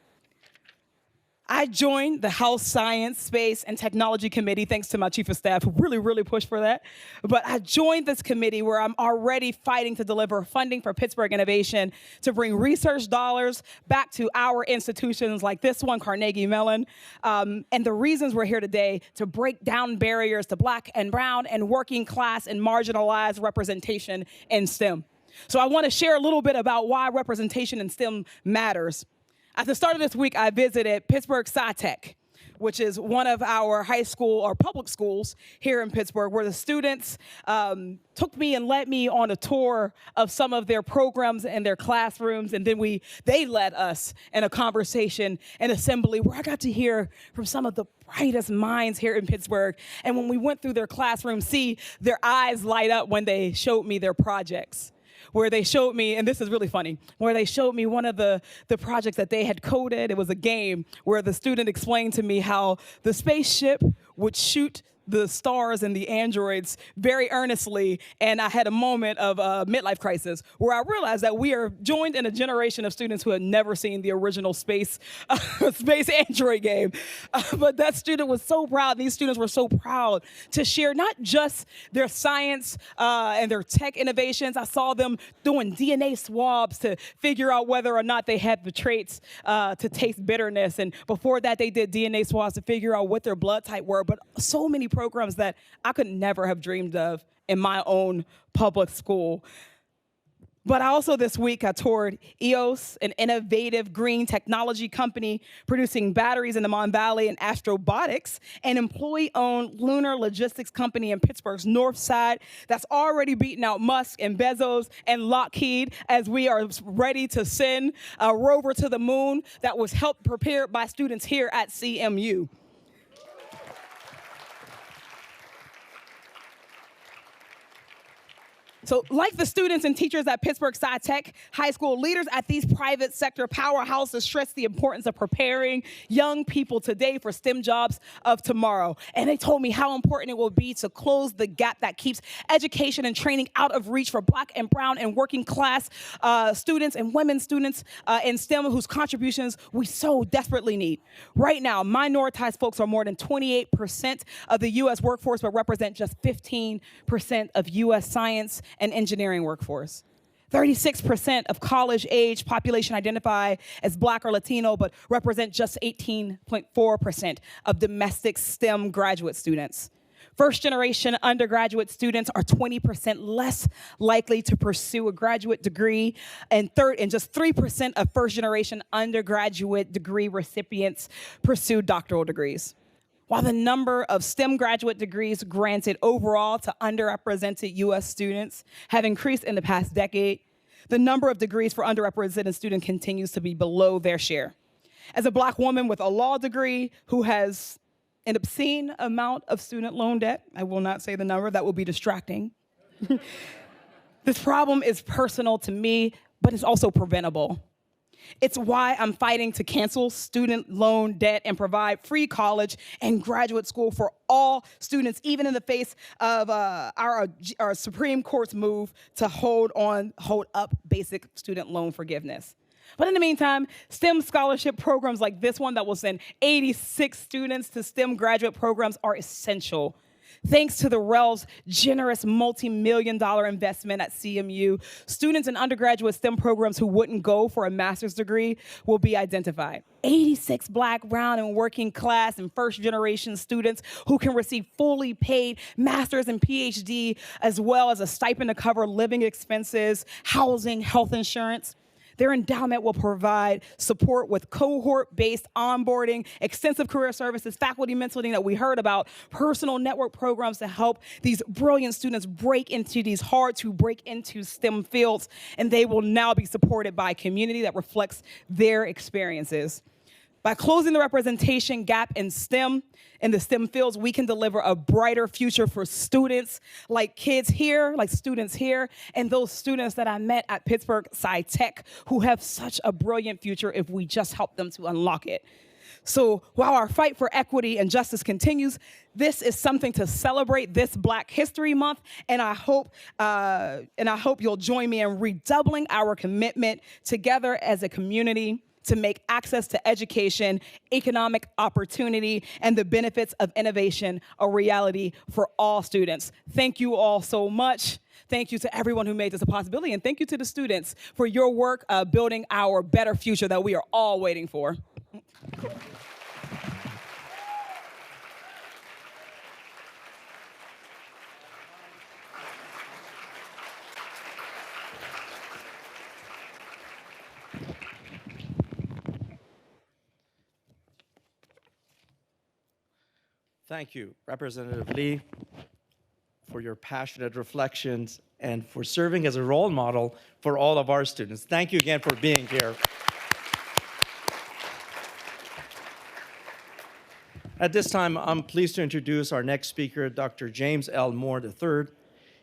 Speaker 5: I joined the House Science, Space, and Technology Committee, thanks to my chief of staff, who really pushed for that. But I joined this committee where I'm already fighting to deliver funding for Pittsburgh innovation to bring research dollars back to our institutions like this one, Carnegie Mellon. And the reasons we're here today to break down barriers to Black and brown and working class and marginalized representation in STEM. So I want to share a little bit about why representation in STEM matters. At the start of this week, I visited Pittsburgh SciTech, which is one of our high school or public schools here in Pittsburgh, where the students took me and led me on a tour of some of their programs and their classrooms, and then they led us in a conversation and assembly where I got to hear from some of the brightest minds here in Pittsburgh. And when we went through their classroom, see their eyes light up when they showed me their projects, where they showed me, and this is really funny, where they showed me one of the projects that they had coded. It was a game where the student explained to me how the spaceship would shoot the stars and the androids very earnestly, and I had a moment of midlife crisis where I realized that we are joined in a generation of students who had never seen the original space android game. But that student was so proud, these students were so proud to share not just their science and their tech innovations. I saw them doing DNA swabs to figure out whether or not they had the traits to taste bitterness, and before that they did DNA swabs to figure out what their blood type were, but so many programs that I could never have dreamed of in my own public school. But I also this week I toured EOS, an innovative green technology company producing batteries in the Mon Valley, and Astrobotics, an employee-owned lunar logistics company in Pittsburgh's north side that's already beaten out Musk and Bezos and Lockheed as we are ready to send a rover to the moon that was helped prepared by students here at CMU. So like the students and teachers at Pittsburgh Sci-Tech High School, leaders at these private sector powerhouses stress the importance of preparing young people today for STEM jobs of tomorrow. And they told me how important it will be to close the gap that keeps education and training out of reach for Black and brown and working class students and women students in STEM whose contributions we so desperately need. Right now, minoritized folks are more than 28% of the U.S. workforce, but represent just 15% of U.S. science and engineering workforce. 36% of college-age population identify as Black or Latino, but represent just 18.4% of domestic STEM graduate students. First-generation undergraduate students are 20% less likely to pursue a graduate degree, and just 3% of first-generation undergraduate degree recipients pursue doctoral degrees. While the number of STEM graduate degrees granted overall to underrepresented U.S. students have increased in the past decade, the number of degrees for underrepresented students continues to be below their share. As a Black woman with a law degree who has an obscene amount of student loan debt, I will not say the number, that will be distracting. This problem is personal to me, but it's also preventable. It's why I'm fighting to cancel student loan debt and provide free college and graduate school for all students, even in the face of our Supreme Court's move to hold up basic student loan forgiveness. But in the meantime, STEM scholarship programs like this one that will send 86 students to STEM graduate programs are essential. Thanks to the Rales' generous multi-million-dollar investment at CMU, students in undergraduate STEM programs who wouldn't go for a master's degree will be identified. 86 Black, brown, and working class and first-generation students who can receive fully paid master's and PhD, as well as a stipend to cover living expenses, housing, health insurance. Their endowment will provide support with cohort-based onboarding, extensive career services, faculty mentoring that we heard about, personal network programs to help these brilliant students break into these hard-to-break-into STEM fields, and they will now be supported by a community that reflects their experiences. By closing the representation gap in the STEM fields, we can deliver a brighter future for students like students here, and those students that I met at Pittsburgh Sci-Tech who have such a brilliant future if we just help them to unlock it. So while our fight for equity and justice continues, this is something to celebrate this Black History Month, and I hope you'll join me in redoubling our commitment together as a community to make access to education, economic opportunity, and the benefits of innovation a reality for all students. Thank you all so much. Thank you to everyone who made this a possibility, and thank you to the students for your work building our better future that we are all waiting for.
Speaker 2: Thank you, Representative Lee, for your passionate reflections and for serving as a role model for all of our students. Thank you again for being here. At this time, I'm pleased to introduce our next speaker, Dr. James L. Moore III.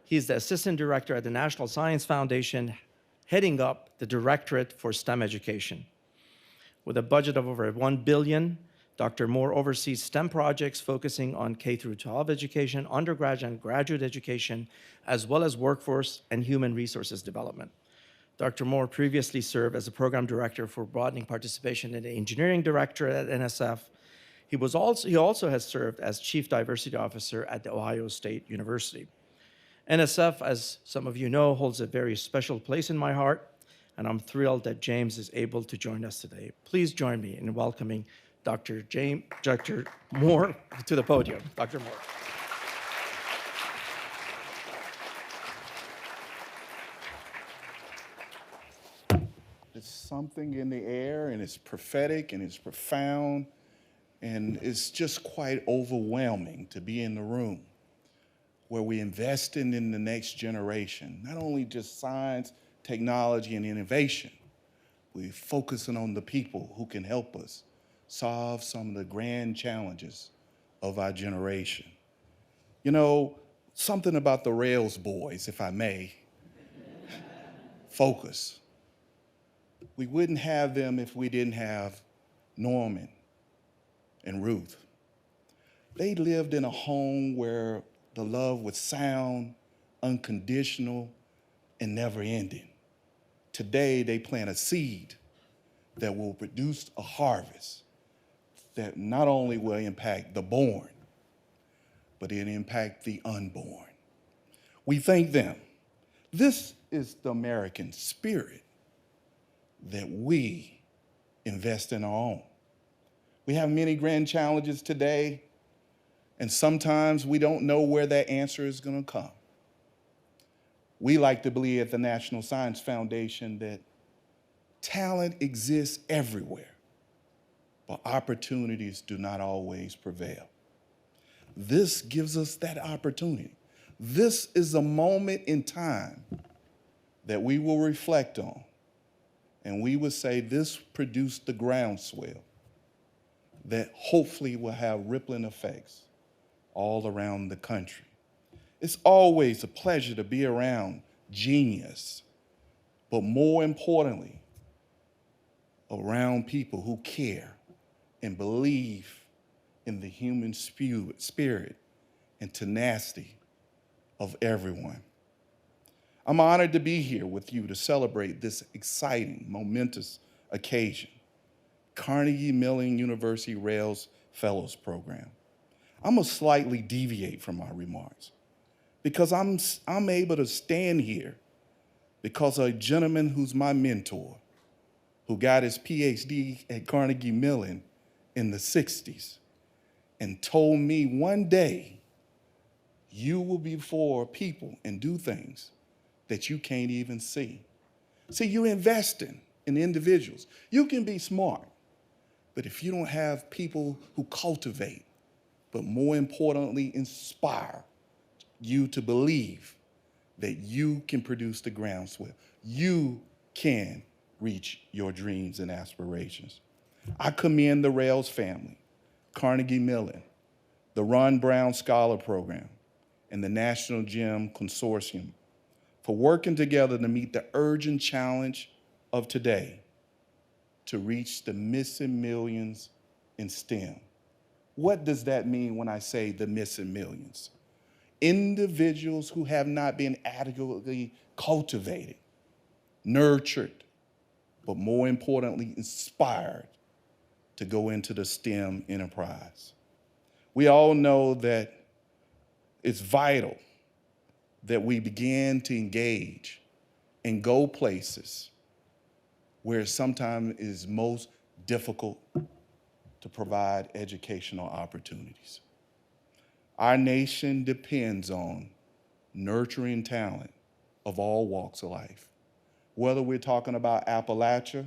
Speaker 2: He's the Assistant Director at the National Science Foundation, heading up the Directorate for STEM Education. With a budget of over $1 billion, Dr. Moore oversees STEM projects focusing on K-12 education, undergraduate and graduate education, as well as workforce and human resources development. Dr. Moore previously served as a program director for broadening participation in the engineering directorate at NSF. He also has served as chief diversity officer at The Ohio State University. NSF, as some of you know, holds a very special place in my heart, and I'm thrilled that James is able to join us today. Please join me in welcoming Dr. Moore to the podium. Dr. Moore.
Speaker 6: There's something in the air, and it's prophetic, and it's profound, and it's just quite overwhelming to be in the room where we're investing in the next generation, not only just science, technology, and innovation. We're focusing on the people who can help us solve some of the grand challenges of our generation. You know, something about the Rales boys, if I may, focus. We wouldn't have them if we didn't have Norman and Ruth. They lived in a home where the love was sound, unconditional, and never ending. Today, they plant a seed that will produce a harvest that not only will impact the born, but it impact the unborn. We thank them. This is the American spirit that we invest in our own. We have many grand challenges today, and sometimes we don't know where that answer is going to come. We like to believe at the National Science Foundation that talent exists everywhere, but opportunities do not always prevail. This gives us that opportunity. This is a moment in time that we will reflect on, and we would say this produced the groundswell that hopefully will have rippling effects all around the country. It's always a pleasure to be around genius, but more importantly, around people who care and believe in the human spirit and tenacity of everyone. I'm honored to be here with you to celebrate this exciting, momentous occasion, Carnegie Mellon University Rales Fellows Program. I'm gonna slightly deviate from my remarks because I'm able to stand here because of a gentleman who's my mentor, who got his PhD at Carnegie Mellon in the 60s and told me one day, you will be before people and do things that you can't even see. See, you're investing in individuals. You can be smart, but if you don't have people who cultivate, but more importantly, inspire you to believe that you can produce the groundswell, you can reach your dreams and aspirations. I commend the Rales family, Carnegie Mellon, the Ron Brown Scholar Program, and the National Gem Consortium for working together to meet the urgent challenge of today to reach the missing millions in STEM. What does that mean when I say the missing millions? Individuals who have not been adequately cultivated, nurtured, but more importantly, inspired to go into the STEM enterprise. We all know that it's vital that we begin to engage and go places where sometimes it is most difficult to provide educational opportunities. Our nation depends on nurturing talent of all walks of life. Whether we're talking about Appalachia,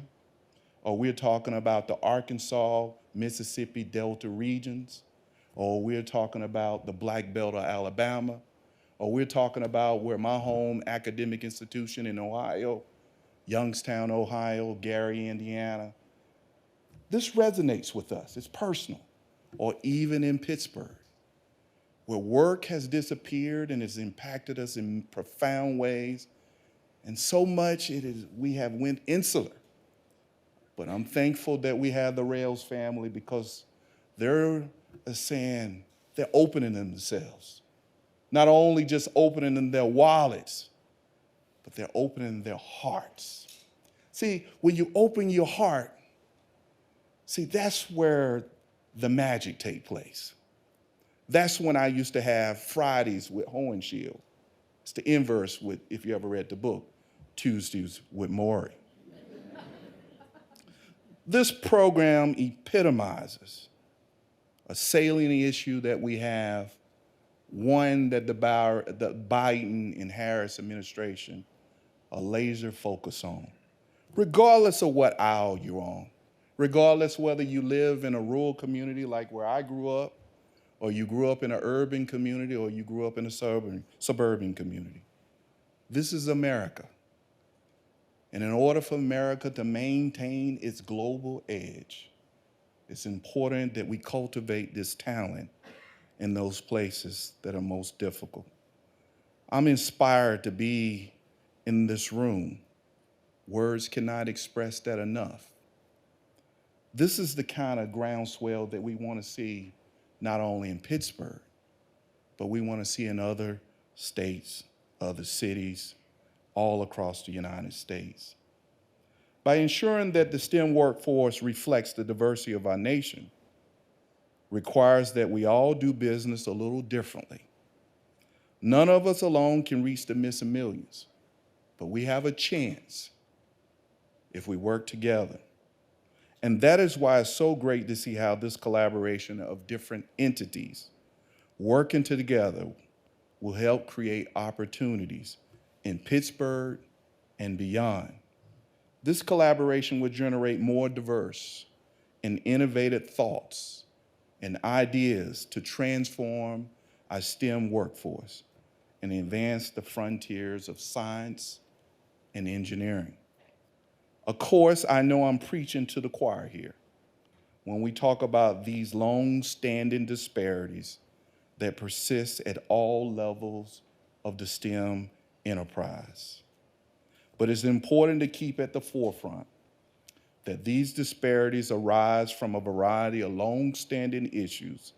Speaker 6: or we're talking about the Arkansas, Mississippi Delta regions, or we're talking about the Black Belt of Alabama, or we're talking about where my home academic institution in Ohio, Youngstown, Ohio, Gary, Indiana. This resonates with us, it's personal. Or even in Pittsburgh, where work has disappeared and has impacted us in profound ways, and so much we have went insular. But I'm thankful that we have the Rales family because they're saying they're opening themselves. Not only just opening their wallets, but they're opening their hearts. See, when you open your heart, see, that's where the magic takes place. That's when I used to have Fridays with Hohenschildt. It's the inverse with, if you ever read the book, Tuesdays with Maury. This program epitomizes a salient issue that we have, one that the Biden and Harris administration are laser focused on, regardless of what aisle you're on, regardless whether you live in a rural community like where I grew up, or you grew up in an urban community, or you grew up in a suburban community. This is America. And in order for America to maintain its global edge, it's important that we cultivate this talent in those places that are most difficult. I'm inspired to be in this room Words cannot express that enough. This is the kind of groundswell that we want to see not only in Pittsburgh, but we want to see in other states, other cities, all across the United States. By ensuring that the STEM workforce reflects the diversity of our nation, requires that we all do business a little differently. None of us alone can reach the missing millions, but we have a chance if we work together. And that is why it's so great to see how this collaboration of different entities working together will help create opportunities in Pittsburgh and beyond. This collaboration will generate more diverse and innovative thoughts and ideas to transform our STEM workforce and advance the frontiers of science and engineering. Of course, I know I'm preaching to the choir here when we talk about these long-standing disparities that persist at all levels of the STEM enterprise. But it's important to keep at the forefront that these disparities arise from a variety of long-standing issues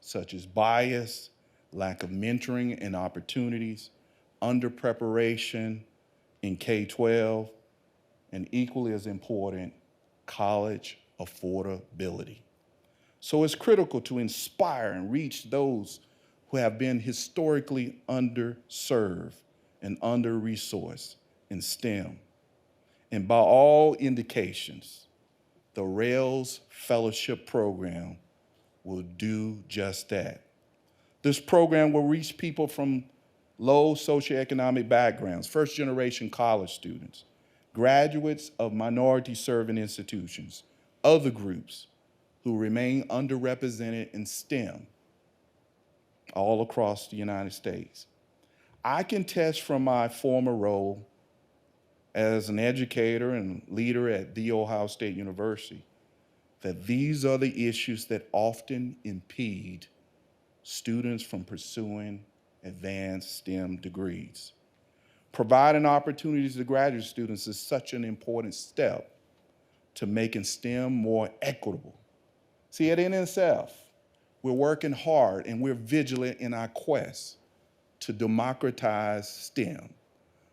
Speaker 6: such as bias, lack of mentoring and opportunities, under-preparation in K-12, and equally as important, college affordability. So it's critical to inspire and reach those who have been historically underserved and under-resourced in STEM. And by all indications, the Rales Fellowship Program will do just that. This program will reach people from low socioeconomic backgrounds, first-generation college students, graduates of minority-serving institutions, other groups who remain underrepresented in STEM all across the United States. I can attest from my former role as an educator and leader at The Ohio State University that these are the issues that often impede students from pursuing advanced STEM degrees. Providing opportunities to graduate students is such an important step to making STEM more equitable. See, at NSF, we're working hard and we're vigilant in our quest to democratize STEM,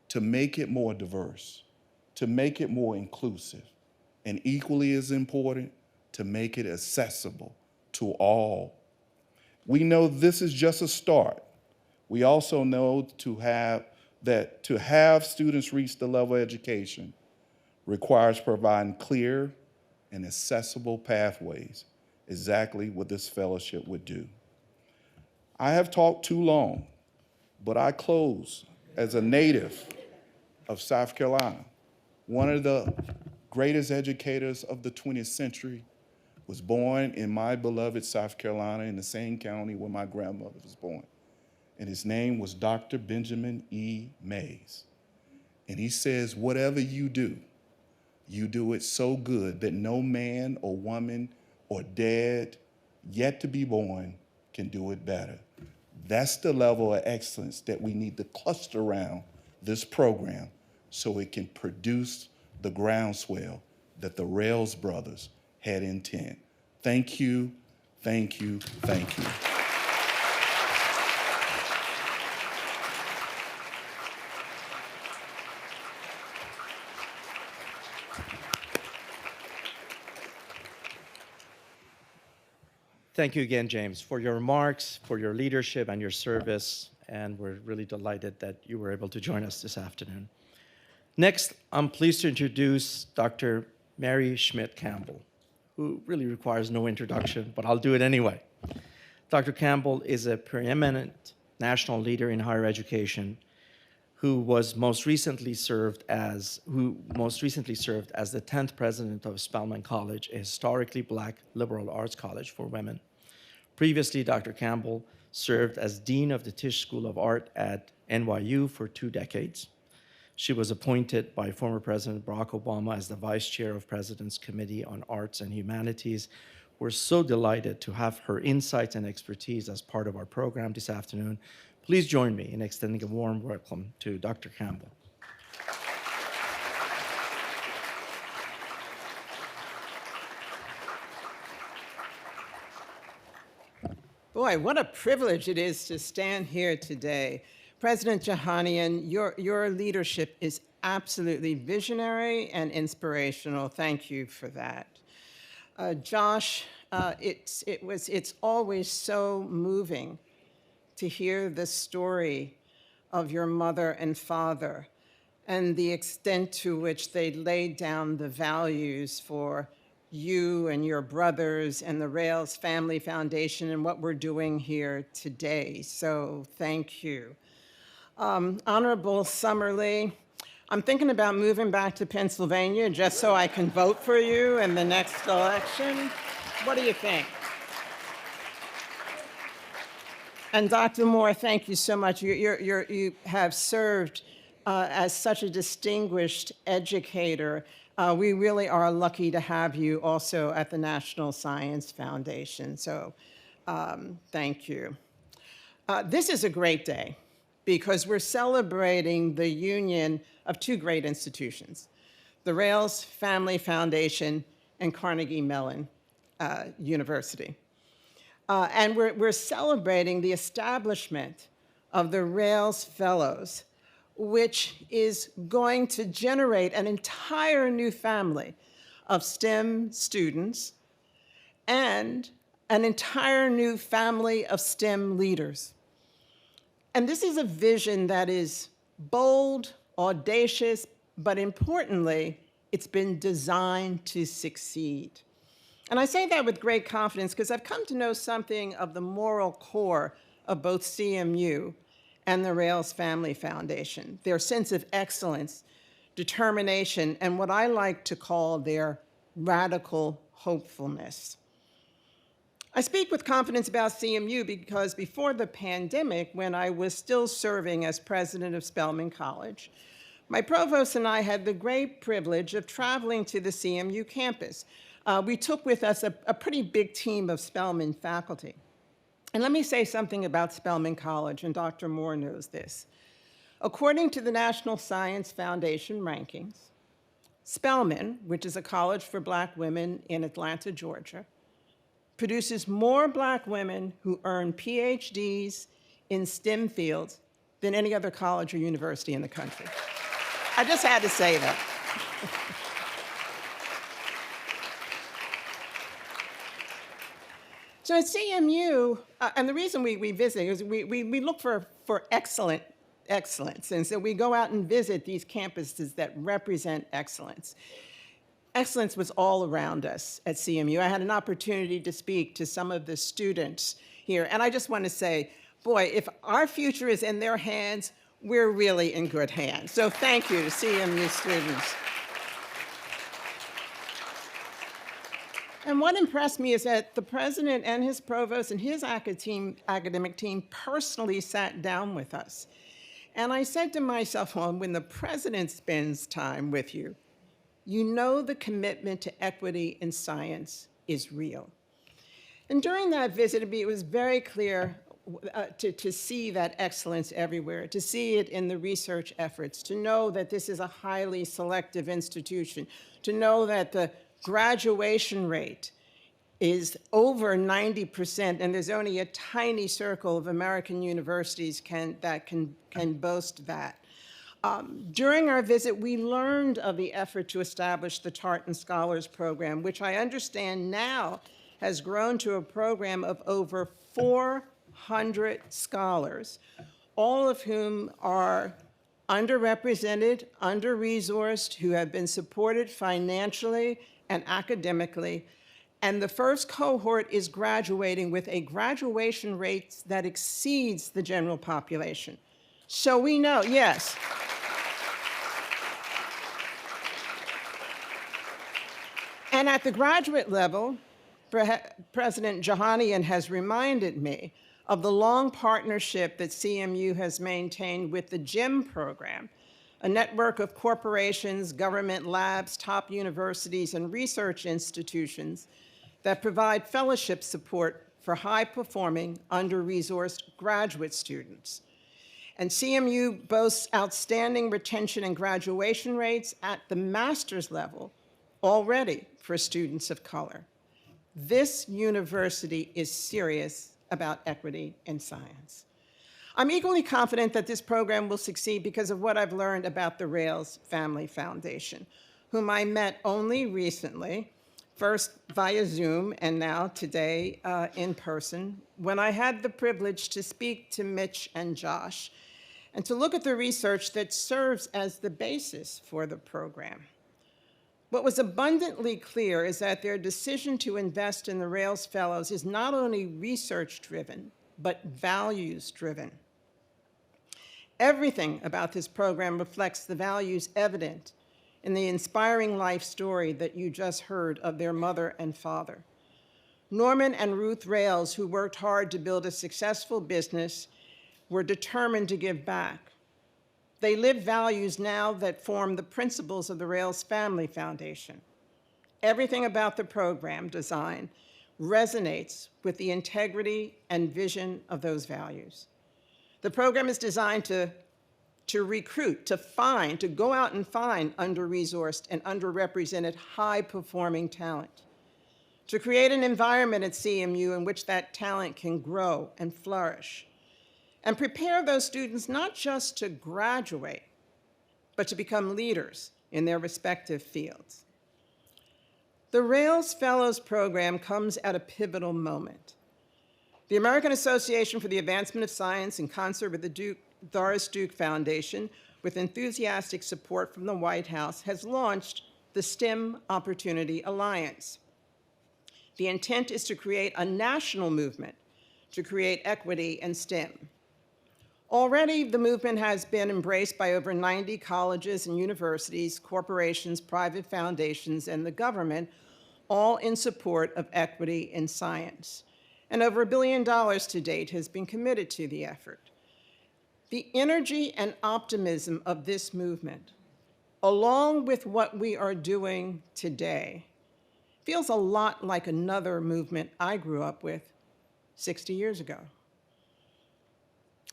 Speaker 6: to make it more diverse, to make it more inclusive, and equally as important, to make it accessible to all. We know this is just a start. We also know that to have students reach the level of education requires providing clear and accessible pathways, exactly what this fellowship would do. I have talked too long, but I close as a native of South Carolina. One of the greatest educators of the 20th century was born in my beloved South Carolina in the same county where my grandmother was born. And his name was Dr. Benjamin E. Mays. And he says, whatever you do it so good that no man or woman or dad yet to be born can do it better. That's the level of excellence that we need to cluster around this program so it can produce the groundswell that the Rales brothers had intent. Thank you, thank you, thank you.
Speaker 2: Thank you again, James, for your remarks, for your leadership and your service, and we're really delighted that you were able to join us this afternoon. Next, I'm pleased to introduce Dr. Mary Schmidt Campbell, who really requires no introduction, but I'll do it anyway. Dr. Campbell is a preeminent national leader in higher education who most recently served as the 10th president of Spelman College, a historically Black liberal arts college for women. Previously, Dr. Campbell served as dean of the Tisch School of Art at NYU for 2 decades. She was appointed by former President Barack Obama as the vice chair of President's Committee on Arts and Humanities. We're so delighted to have her insights and expertise as part of our program this afternoon. Please join me in extending a warm welcome to Dr. Campbell.
Speaker 7: Boy, what a privilege it is to stand here today. President Jahanian, your leadership is absolutely visionary and inspirational. Thank you for that. Josh, it's always so moving to hear the story of your mother and father and the extent to which they laid down the values for you and your brothers and the Rales Family Foundation and what we're doing here today. So thank you. Honorable Summerlee, I'm thinking about moving back to Pennsylvania just so I can vote for you in the next election. What do you think? And Dr. Moore, thank you so much. You have served as such a distinguished educator. We really are lucky to have you also at the National Science Foundation. So thank you. This is a great day because we're celebrating the union of two great institutions, the Rales Family Foundation and Carnegie Mellon University. And we're celebrating the establishment of the Rales Fellows, which is going to generate an entire new family of STEM students and an entire new family of STEM leaders. And this is a vision that is bold, audacious, but importantly, it's been designed to succeed. And I say that with great confidence because I've come to know something of the moral core of both CMU and the Rales Family Foundation, their sense of excellence, determination, and what I like to call their radical hopefulness. I speak with confidence about CMU because before the pandemic, when I was still serving as president of Spelman College, my provost and I had the great privilege of traveling to the CMU campus. We took with us a pretty big team of Spelman faculty. And let me say something about Spelman College, and Dr. Moore knows this. According to the National Science Foundation rankings, Spelman, which is a college for Black women in Atlanta, Georgia, produces more Black women who earn PhDs in STEM fields than any other college or university in the country. I just had to say that. So at CMU, and the reason we visit is we look for excellence. And so we go out and visit these campuses that represent excellence. Excellence was all around us at CMU. I had an opportunity to speak to some of the students here. And I just want to say, boy, if our future is in their hands, we're really in good hands. So thank you to CMU students. And what impressed me is that the president and his provost and his academic team personally sat down with us. And I said to myself, well, when the president spends time with you, you know the commitment to equity in science is real. And during that visit, it was very clear to see that excellence everywhere, to see it in the research efforts, to know that this is a highly selective institution, to know that the graduation rate is over 90%, and there's only a tiny circle of American universities that can boast that. During our visit, we learned of the effort to establish the Tartan Scholars Program, which I understand now has grown to a program of over 400 scholars, all of whom are underrepresented, under-resourced, who have been supported financially and academically. And the first cohort is graduating with a graduation rate that exceeds the general population. So we know, yes. And at the graduate level, President Jahanian has reminded me of the long partnership that CMU has maintained with the GEM program, a network of corporations, government labs, top universities, and research institutions that provide fellowship support for high-performing, under-resourced graduate students. And CMU boasts outstanding retention and graduation rates at the master's level already for students of color. This university is serious about equity in science. I'm equally confident that this program will succeed because of what I've learned about the Rales Family Foundation, whom I met only recently, first via Zoom and now today in person, when I had the privilege to speak to Mitch and Josh and to look at the research that serves as the basis for the program. What was abundantly clear is that their decision to invest in the Rales Fellows is not only research-driven, but values-driven. Everything about this program reflects the values evident in the inspiring life story that you just heard of their mother and father. Norman and Ruth Rales, who worked hard to build a successful business, were determined to give back. They live values now that form the principles of the Rales Family Foundation. Everything about the program design resonates with the integrity and vision of those values. The program is designed to recruit, to go out and find under-resourced and underrepresented high-performing talent, to create an environment at CMU in which that talent can grow and flourish, and prepare those students not just to graduate, but to become leaders in their respective fields. The Rales Fellows Program comes at a pivotal moment. The American Association for the Advancement of Science, in concert with the Doris Duke Foundation, with enthusiastic support from the White House, has launched the STEM Opportunity Alliance. The intent is to create a national movement to create equity in STEM. Already, the movement has been embraced by over 90 colleges and universities, corporations, private foundations, and the government, all in support of equity in science. And over $1 billion to date has been committed to the effort. The energy and optimism of this movement, along with what we are doing today, feels a lot like another movement I grew up with 60 years ago.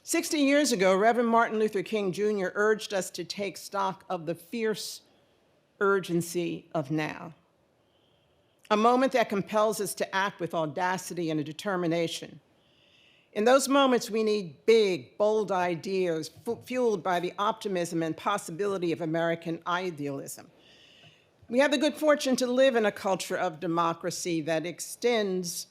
Speaker 7: 60 years ago, Reverend Martin Luther King Jr. urged us to take stock of the fierce urgency of now, a moment that compels us to act with audacity and a determination. In those moments, we need big, bold ideas fueled by the optimism and possibility of American idealism. We have the good fortune to live in a culture of democracy that extends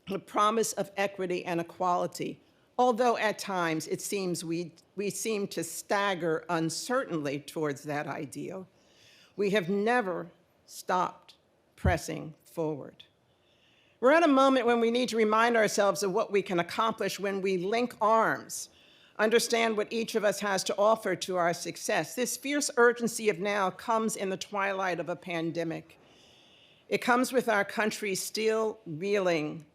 Speaker 7: the promise of equity and equality, although at times it seems we seem to stagger uncertainly towards that ideal. We have never stopped pressing forward. We're at a moment when we need to remind ourselves of what we can accomplish when we link arms, understand what each of us has to offer to our success. This fierce urgency of now comes in the twilight of a pandemic. It comes with our country still reeling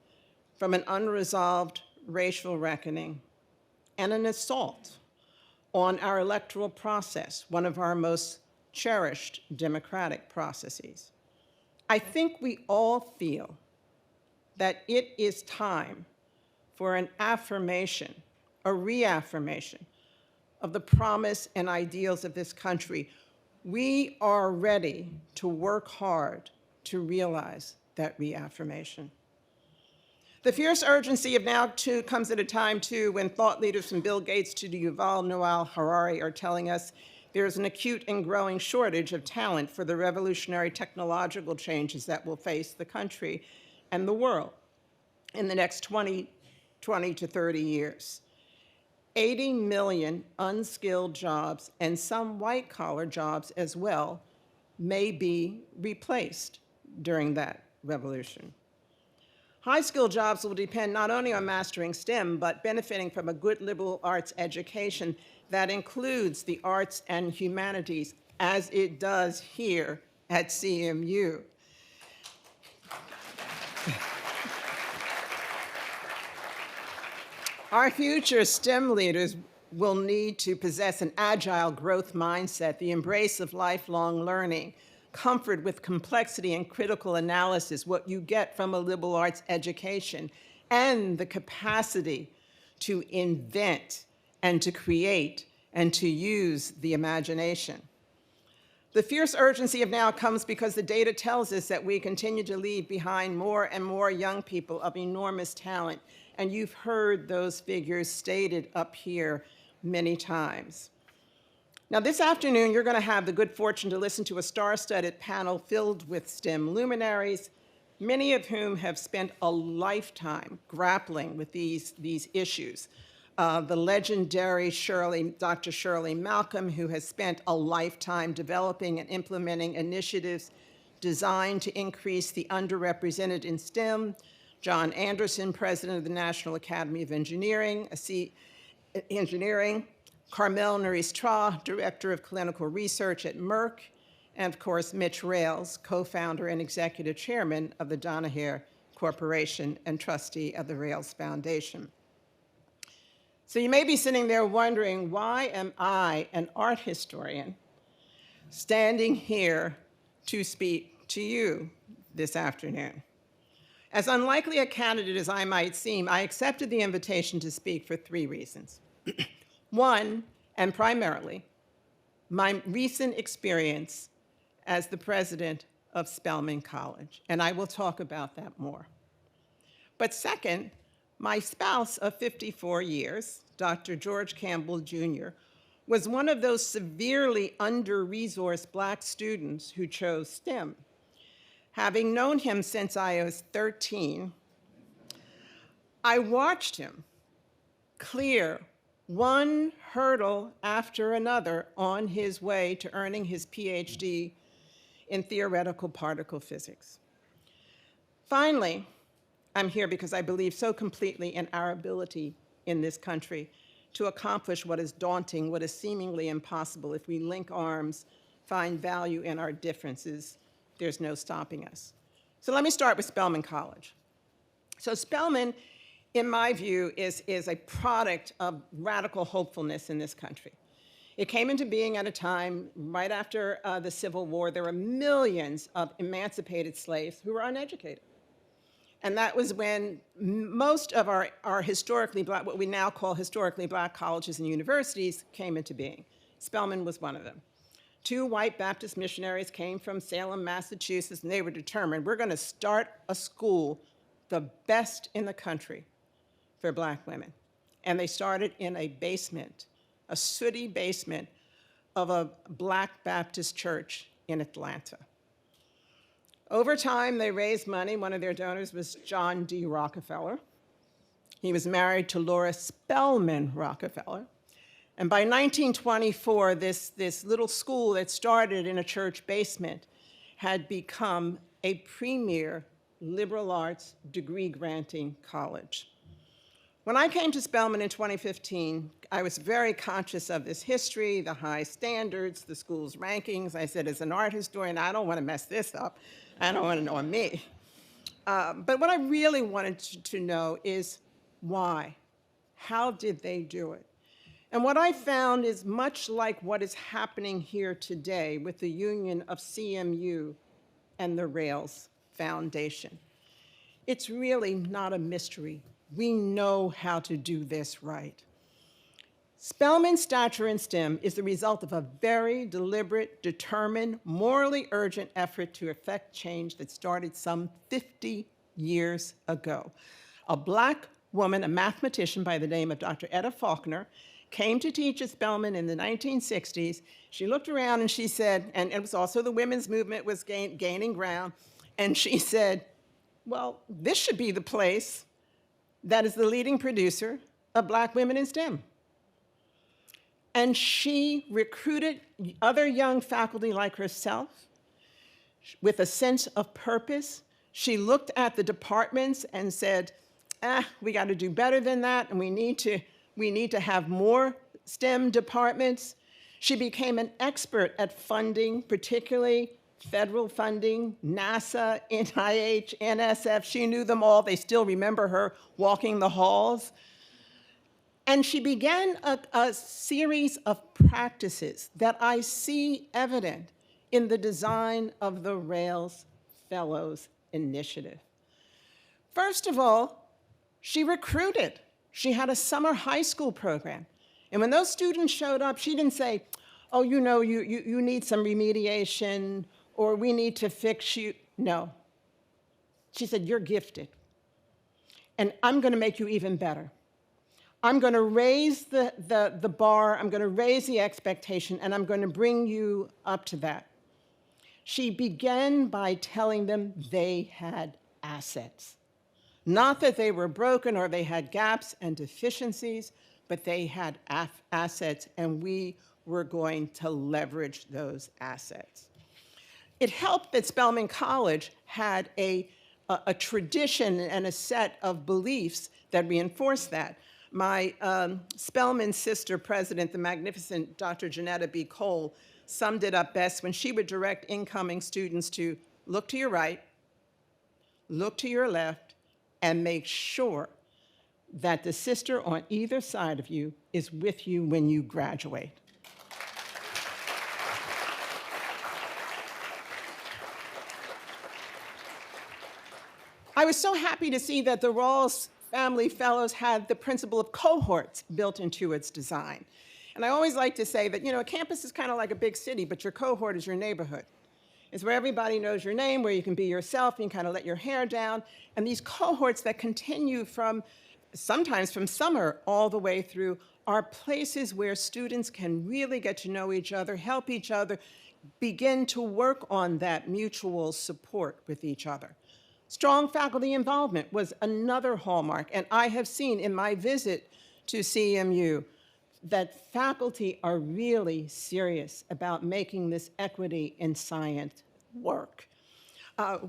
Speaker 7: from an unresolved racial reckoning and an assault on our electoral process, one of our most cherished democratic processes. I think we all feel that it is time for an affirmation, a reaffirmation of the promise and ideals of this country. We are ready to work hard to realize that reaffirmation. The fierce urgency of now comes at a time too when thought leaders from Bill Gates to Yuval Noah Harari are telling us there's an acute and growing shortage of talent for the revolutionary technological changes that will face the country and the world in the next 20 to 30 years. 80 million unskilled jobs and some white-collar jobs as well may be replaced during that revolution. High-skilled jobs will depend not only on mastering STEM, but benefiting from a good liberal arts education that includes the arts and humanities, as it does here at CMU. Our future STEM leaders will need to possess an agile growth mindset, the embrace of lifelong learning, comfort with complexity and critical analysis, what you get from a liberal arts education, and the capacity to invent and to create and to use the imagination. The fierce urgency of now comes because the data tells us that we continue to leave behind more and more young people of enormous talent and you've heard those figures stated up here many times. Now, this afternoon, you're going to have the good fortune to listen to a star-studded panel filled with STEM luminaries, many of whom have spent a lifetime grappling with these issues. The legendary Dr. Shirley Malcom, who has spent a lifetime developing and implementing initiatives designed to increase the underrepresented in STEM. John Anderson, president of the National Academy of Engineering, Carmelle Norice-Tra, director of clinical research at Merck, and of course, Mitch Rales, co-founder and executive chairman of the Danaher Corporation and trustee of the Rales Foundation. So you may be sitting there wondering, why am I, an art historian, standing here to speak to you this afternoon? As unlikely a candidate as I might seem, I accepted the invitation to speak for 3 reasons. One, and primarily, my recent experience as the president of Spelman College, and I will talk about that more. But second, my spouse of 54 years, Dr. George Campbell Jr., was one of those severely under-resourced Black students who chose STEM. Having known him since I was 13, I watched him clear one hurdle after another on his way to earning his PhD in theoretical particle physics. Finally, I'm here because I believe so completely in our ability in this country to accomplish what is daunting, what is seemingly impossible. If we link arms, find value in our differences, there's no stopping us. So let me start with Spelman College. So Spelman, in my view, is a product of radical hopefulness in this country. It came into being at a time right after the Civil War. There were millions of emancipated slaves who were uneducated. And that was when most of our historically Black, what we now call historically Black colleges and universities came into being. Spelman was one of them. 2 white Baptist missionaries came from Salem, Massachusetts, and they were determined, we're going to start a school, the best in the country for Black women. And they started in a basement, a sooty basement of a Black Baptist church in Atlanta. Over time, they raised money. One of their donors was John D. Rockefeller. He was married to Laura Spelman Rockefeller. And by 1924, this little school that started in a church basement had become a premier liberal arts degree-granting college. When I came to Spelman in 2015, I was very conscious of this history, the high standards, the school's rankings. I said, as an art historian, I don't want to mess this up. I don't want to know me. But what I really wanted to know is why? How did they do it? And what I found is much like what is happening here today with the union of CMU and the Rales Foundation. It's really not a mystery. We know how to do this right. Spelman's stature in STEM is the result of a very deliberate, determined, morally urgent effort to effect change that started some 50 years ago. A Black woman, a mathematician by the name of Dr. Etta Faulkner, came to teach at Spelman in the 1960s. She looked around and she said, and it was also the women's movement was gaining ground, and she said, well, this should be the place that is the leading producer of Black women in STEM. And she recruited other young faculty like herself with a sense of purpose. She looked at the departments and said, we got to do better than that, and we need to have more STEM departments. She became an expert at funding, particularly federal funding, NASA, NIH, NSF. She knew them all. They still remember her walking the halls. And she began a series of practices that I see evident in the design of the Rales Fellows Initiative. First of all, she recruited. She had a summer high school program. And when those students showed up, she didn't say, oh, you know, you need some remediation, or we need to fix you. No. She said, you're gifted. And I'm going to make you even better. I'm going to raise the bar, I'm going to raise the expectation, and I'm going to bring you up to that. She began by telling them they had assets. Not that they were broken or they had gaps and deficiencies, but they had assets, and we were going to leverage those assets. It helped that Spelman College had a tradition and a set of beliefs that reinforced that. My Spelman sister president, the magnificent Dr. Janetta B. Cole, summed it up best when she would direct incoming students to look to your right, look to your left, and make sure that the sister on either side of you is with you when you graduate. I was so happy to see that the Rales Family Fellows had the principle of cohorts built into its design. And I always like to say that, a campus is kind of like a big city, but your cohort is your neighborhood. It's where everybody knows your name, where you can be yourself, and you kind of let your hair down. And these cohorts that continue sometimes from summer all the way through, are places where students can really get to know each other, help each other, begin to work on that mutual support with each other. Strong faculty involvement was another hallmark, and I have seen in my visit to CMU that faculty are really serious about making this equity in science work.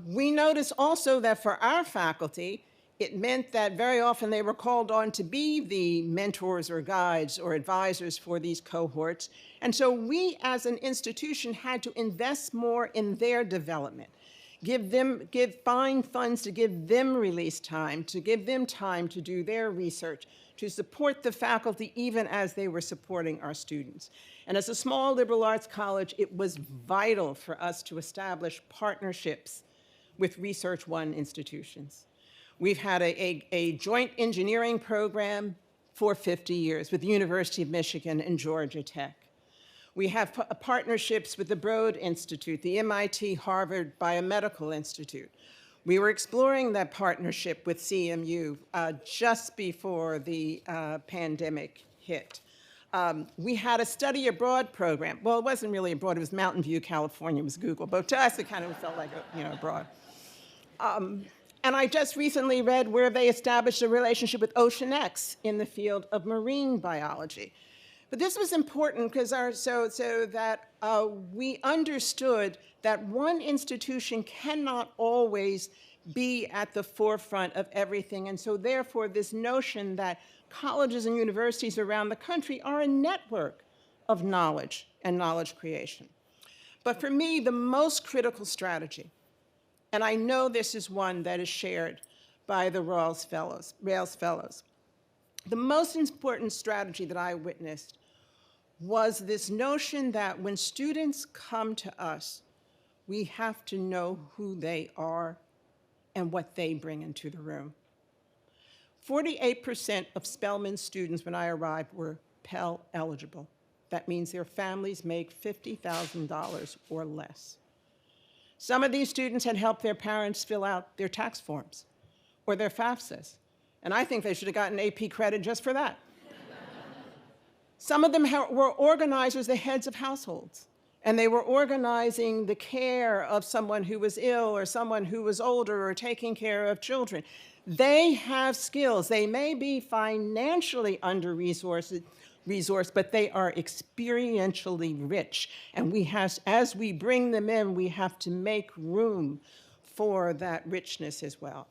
Speaker 7: We noticed also that for our faculty, it meant that very often they were called on to be the mentors or guides or advisors for these cohorts, and so we as an institution had to invest more in their development. Find funds to give them release time, to give them time to do their research, to support the faculty even as they were supporting our students. And as a small liberal arts college, it was vital for us to establish partnerships with Research One institutions. We've had a joint engineering program for 50 years with the University of Michigan and Georgia Tech. We have partnerships with the Broad Institute, the MIT Harvard Biomedical Institute. We were exploring that partnership with CMU just before the pandemic hit. We had a study abroad program. Well, it wasn't really abroad, it was Mountain View, California, it was Google, but to us it kind of felt like abroad. And I just recently read where they established a relationship with Ocean X in the field of marine biology. But this was important because so that we understood that one institution cannot always be at the forefront of everything. And so therefore, this notion that colleges and universities around the country are a network of knowledge and knowledge creation. But for me, the most critical strategy, and I know this is one that is shared by the Rales Fellows, the most important strategy that I witnessed was this notion that when students come to us, we have to know who they are and what they bring into the room. 48% of Spelman students when I arrived were Pell eligible. That means their families make $50,000 or less. Some of these students had helped their parents fill out their tax forms or their FAFSAs, and I think they should have gotten AP credit just for that. Some of them were organizers, the heads of households, and they were organizing the care of someone who was ill or someone who was older or taking care of children. They have skills. They may be financially under-resourced, but they are experientially rich. And as we bring them in, we have to make room for that richness as well.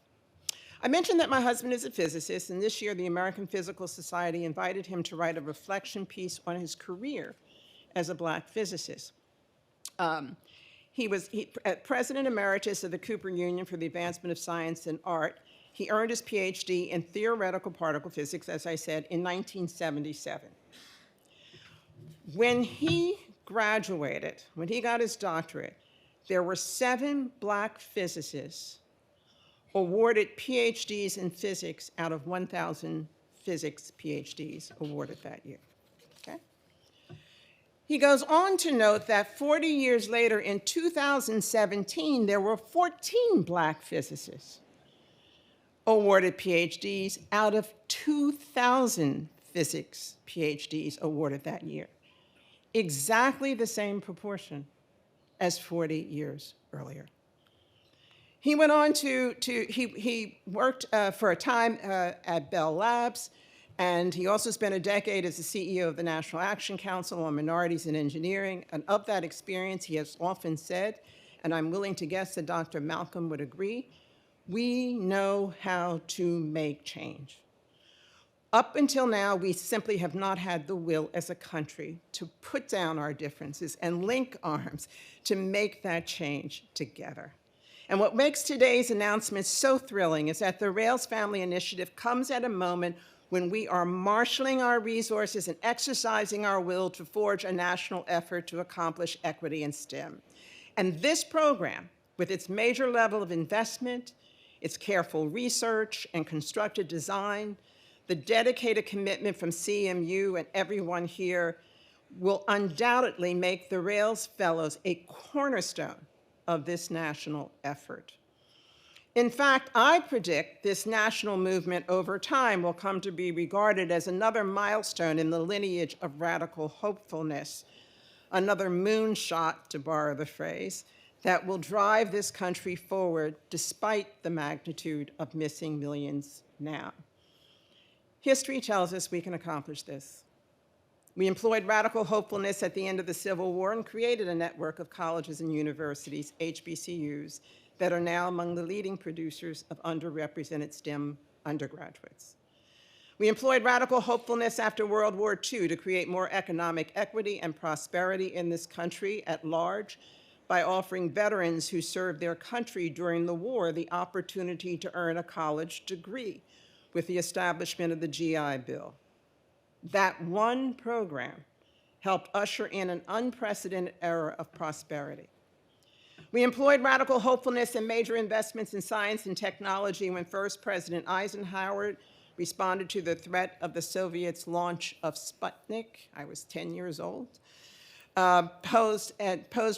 Speaker 7: I mentioned that my husband is a physicist, and this year the American Physical Society invited him to write a reflection piece on his career as a Black physicist. He was President Emeritus of the Cooper Union for the Advancement of Science and Art. He earned his PhD in theoretical particle physics, as I said, in 1977. When he graduated, when he got his doctorate, there were 7 Black physicists awarded PhDs in physics out of 1,000 physics PhDs awarded that year, okay? He goes on to note that 40 years later, in 2017, there were 14 Black physicists awarded PhDs out of 2,000 physics PhDs awarded that year. Exactly the same proportion as 40 years earlier. He went on he worked for a time at Bell Labs, and he also spent a decade as the CEO of the National Action Council on Minorities in Engineering. And of that experience, he has often said, and I'm willing to guess that Dr. Malcom would agree, we know how to make change. Up until now, we simply have not had the will as a country to put down our differences and link arms to make that change together. And what makes today's announcement so thrilling is that the Rales Family Initiative comes at a moment when we are marshaling our resources and exercising our will to forge a national effort to accomplish equity in STEM. And this program, with its major level of investment, its careful research and constructed design, the dedicated commitment from CMU and everyone here, will undoubtedly make the Rales Fellows a cornerstone of this national effort. In fact, I predict this national movement over time will come to be regarded as another milestone in the lineage of radical hopefulness, another moonshot, to borrow the phrase, that will drive this country forward despite the magnitude of missing millions now. History tells us we can accomplish this. We employed radical hopefulness at the end of the Civil War and created a network of colleges and universities, HBCUs, that are now among the leading producers of underrepresented STEM undergraduates. We employed radical hopefulness after World War II to create more economic equity and prosperity in this country at large by offering veterans who served their country during the war the opportunity to earn a college degree with the establishment of the GI Bill. That one program helped usher in an unprecedented era of prosperity. We employed radical hopefulness and major investments in science and technology when first President Eisenhower responded to the threat of the Soviets' launch of Sputnik. I was 10 years old. Posed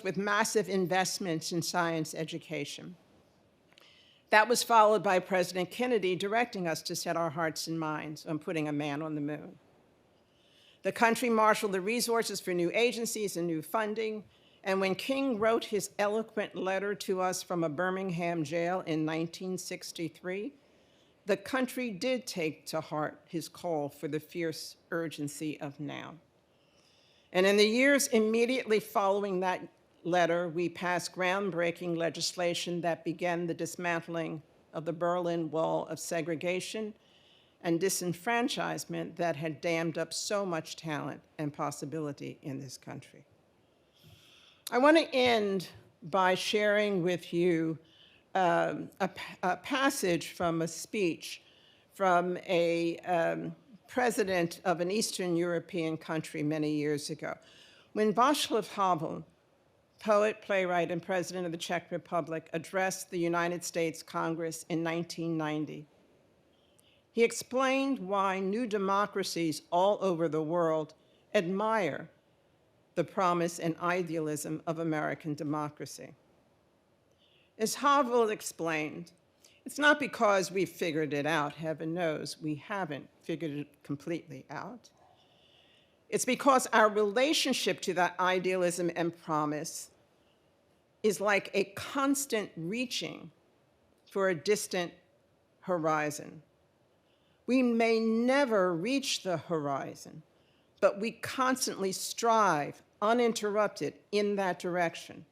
Speaker 7: with massive investments in science education. That was followed by President Kennedy directing us to set our hearts and minds on putting a man on the moon. The country marshaled the resources for new agencies and new funding, and when King wrote his eloquent letter to us from a Birmingham jail in 1963, the country did take to heart his call for the fierce urgency of now. And in the years immediately following that letter, we passed groundbreaking legislation that began the dismantling of the Berlin Wall of segregation and disenfranchisement that had dammed up so much talent and possibility in this country. I want to end by sharing with you a passage from a speech from a president of an Eastern European country many years ago. When Václav Havel, poet, playwright, and president of the Czech Republic, addressed the United States Congress in 1990, he explained why new democracies all over the world admire the promise and idealism of American democracy. As Havel explained, it's not because we've figured it out. Heaven knows we haven't figured it completely out. It's because our relationship to that idealism and promise is like a constant reaching for a distant horizon. We may never reach the horizon, but we constantly strive uninterrupted in that direction.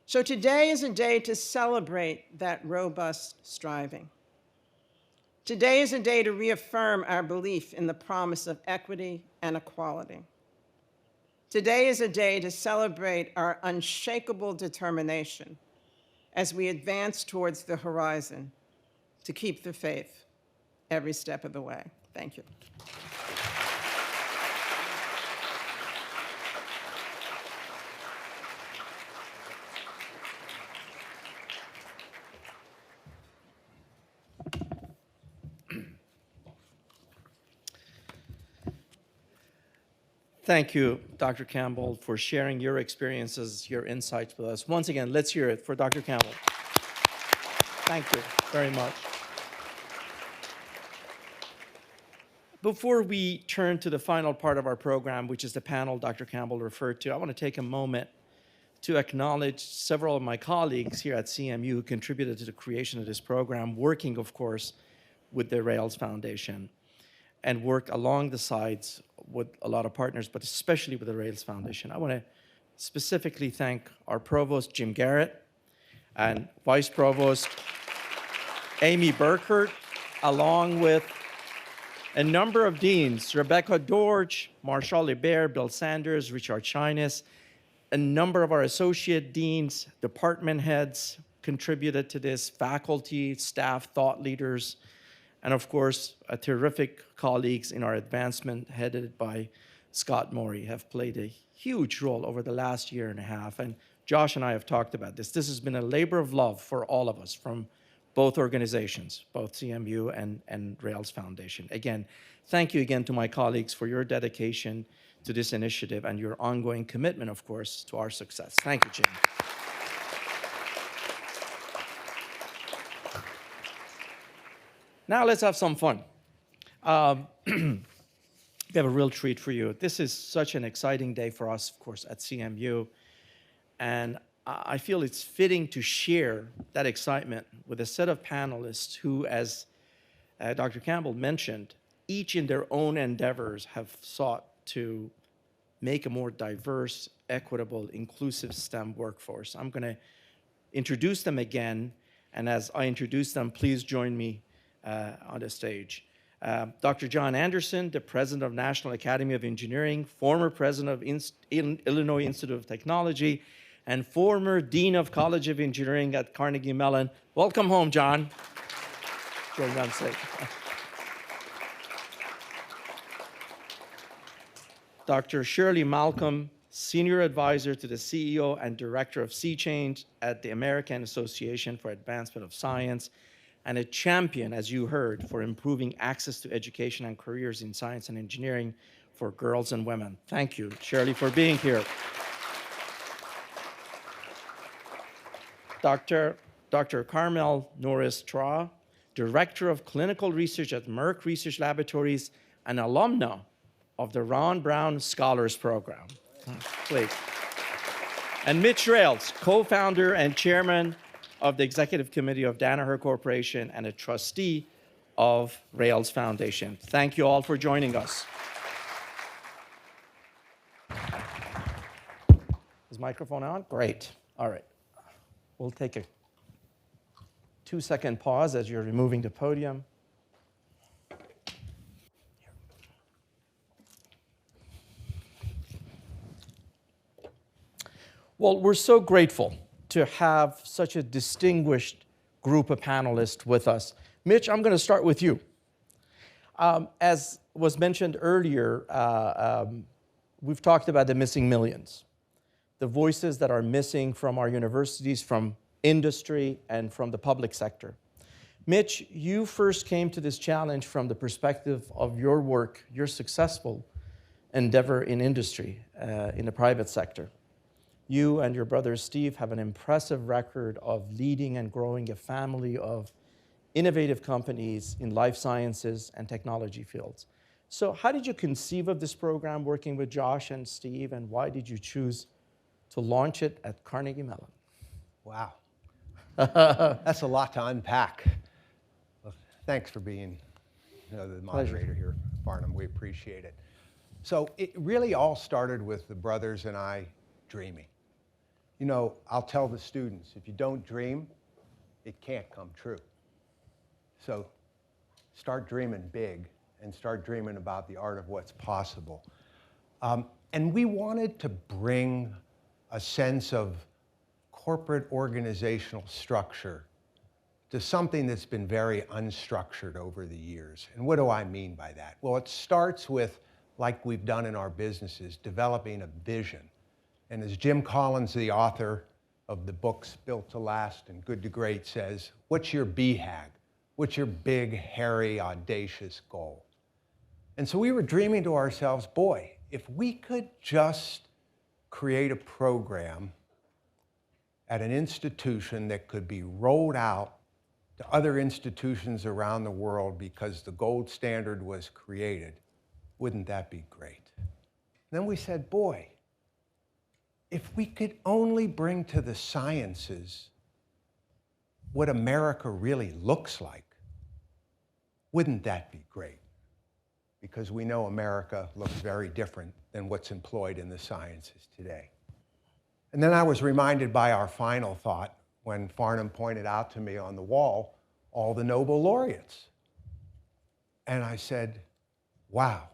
Speaker 7: So today is a day to celebrate that robust striving. Today is a day to reaffirm our belief in the promise of equity and equality. Today is a day to celebrate our unshakable determination as we advance towards the horizon to keep the faith every step of the way. Thank you.
Speaker 2: Thank you, Dr. Campbell, for sharing your experiences, your insights with us. Once again, let's hear it for Dr. Campbell. Thank you very much. Before we turn to the final part of our program, which is the panel Dr. Campbell referred to, I want to take a moment to acknowledge several of my colleagues here at CMU who contributed to the creation of this program, working, of course, with the Rales Foundation, and worked along the sides with a lot of partners, but especially with the Rales Foundation. I want to specifically thank our provost, Jim Garrett, and vice provost, Amy Burkert, along with a number of deans, Rebecca Dorj, Marshall Lebert, Bill Sanders, Richard Shines, a number of our associate deans, department heads contributed to this, faculty, staff, thought leaders, and of course, terrific colleagues in our advancement headed by Scott Morey have played a huge role over the last year and a half. And Josh and I have talked about this. This has been a labor of love for all of us from both organizations, both CMU and Rales Foundation. Again, thank you again to my colleagues for your dedication to this initiative and your ongoing commitment, of course, to our success. Thank you, Jim. Now let's have some fun. We have a real treat for you. This is such an exciting day for us, of course, at CMU. And I feel it's fitting to share that excitement with a set of panelists who, as Dr. Campbell mentioned, each in their own endeavors have sought to make a more diverse, equitable, inclusive STEM workforce. I'm going to introduce them again, and as I introduce them, please join me on the stage. Dr. John Anderson, the president of National Academy of Engineering, former president of Illinois Institute of Technology, and former dean of College of Engineering at Carnegie Mellon. Welcome home, John. Join me on stage. Dr. Shirley Malcom, senior advisor to the CEO and director of Sea Change at the American Association for Advancement of Science, and a champion, as you heard, for improving access to education and careers in science and engineering for girls and women. Thank you, Shirley, for being here. Dr. Carmelle Norice-Tra, Director of Clinical Research at Merck Research Laboratories, and alumna of the Ron Brown Scholars Program. Please. And Mitch Rales, co-founder and chairman of the Executive Committee of Danaher Corporation and a trustee of Rales Foundation. Thank you all for joining us. Is microphone on? Great. All right. We'll take a 2-second pause as you're removing the podium. Well, we're so grateful to have such a distinguished group of panelists with us. Mitch, I'm going to start with you. As was mentioned earlier, we've talked about the missing millions, the voices that are missing from our universities, from industry, and from the public sector. Mitch, you first came to this challenge from the perspective of your work, your successful endeavor in industry, in the private sector. You and your brother Steve have an impressive record of leading and growing a family of innovative companies in life sciences and technology fields. So how did you conceive of this program working with Josh and Steve, and why did you choose to launch it at Carnegie Mellon?
Speaker 8: Wow. That's a lot to unpack. Well, thanks for being the moderator here, Farnam. We appreciate it. So it really all started with the brothers and I dreaming. You know, I'll tell the students, if you don't dream, it can't come true. So start dreaming big and start dreaming about the art of what's possible. And we wanted to bring a sense of corporate organizational structure to something that's been very unstructured over the years. And what do I mean by that? Well, it starts with, like we've done in our businesses, developing a vision. And as Jim Collins, the author of the books Built to Last and Good to Great, says, what's your BHAG? What's your big, hairy, audacious goal? And so we were dreaming to ourselves, boy, if we could just create a program at an institution that could be rolled out to other institutions around the world because the gold standard was created. Wouldn't that be great? Then we said, boy, if we could only bring to the sciences what America really looks like, wouldn't that be great? Because we know America looks very different than what's employed in the sciences today. And then I was reminded by our final thought when Farnam pointed out to me on the wall all the Nobel laureates. And I said, wow,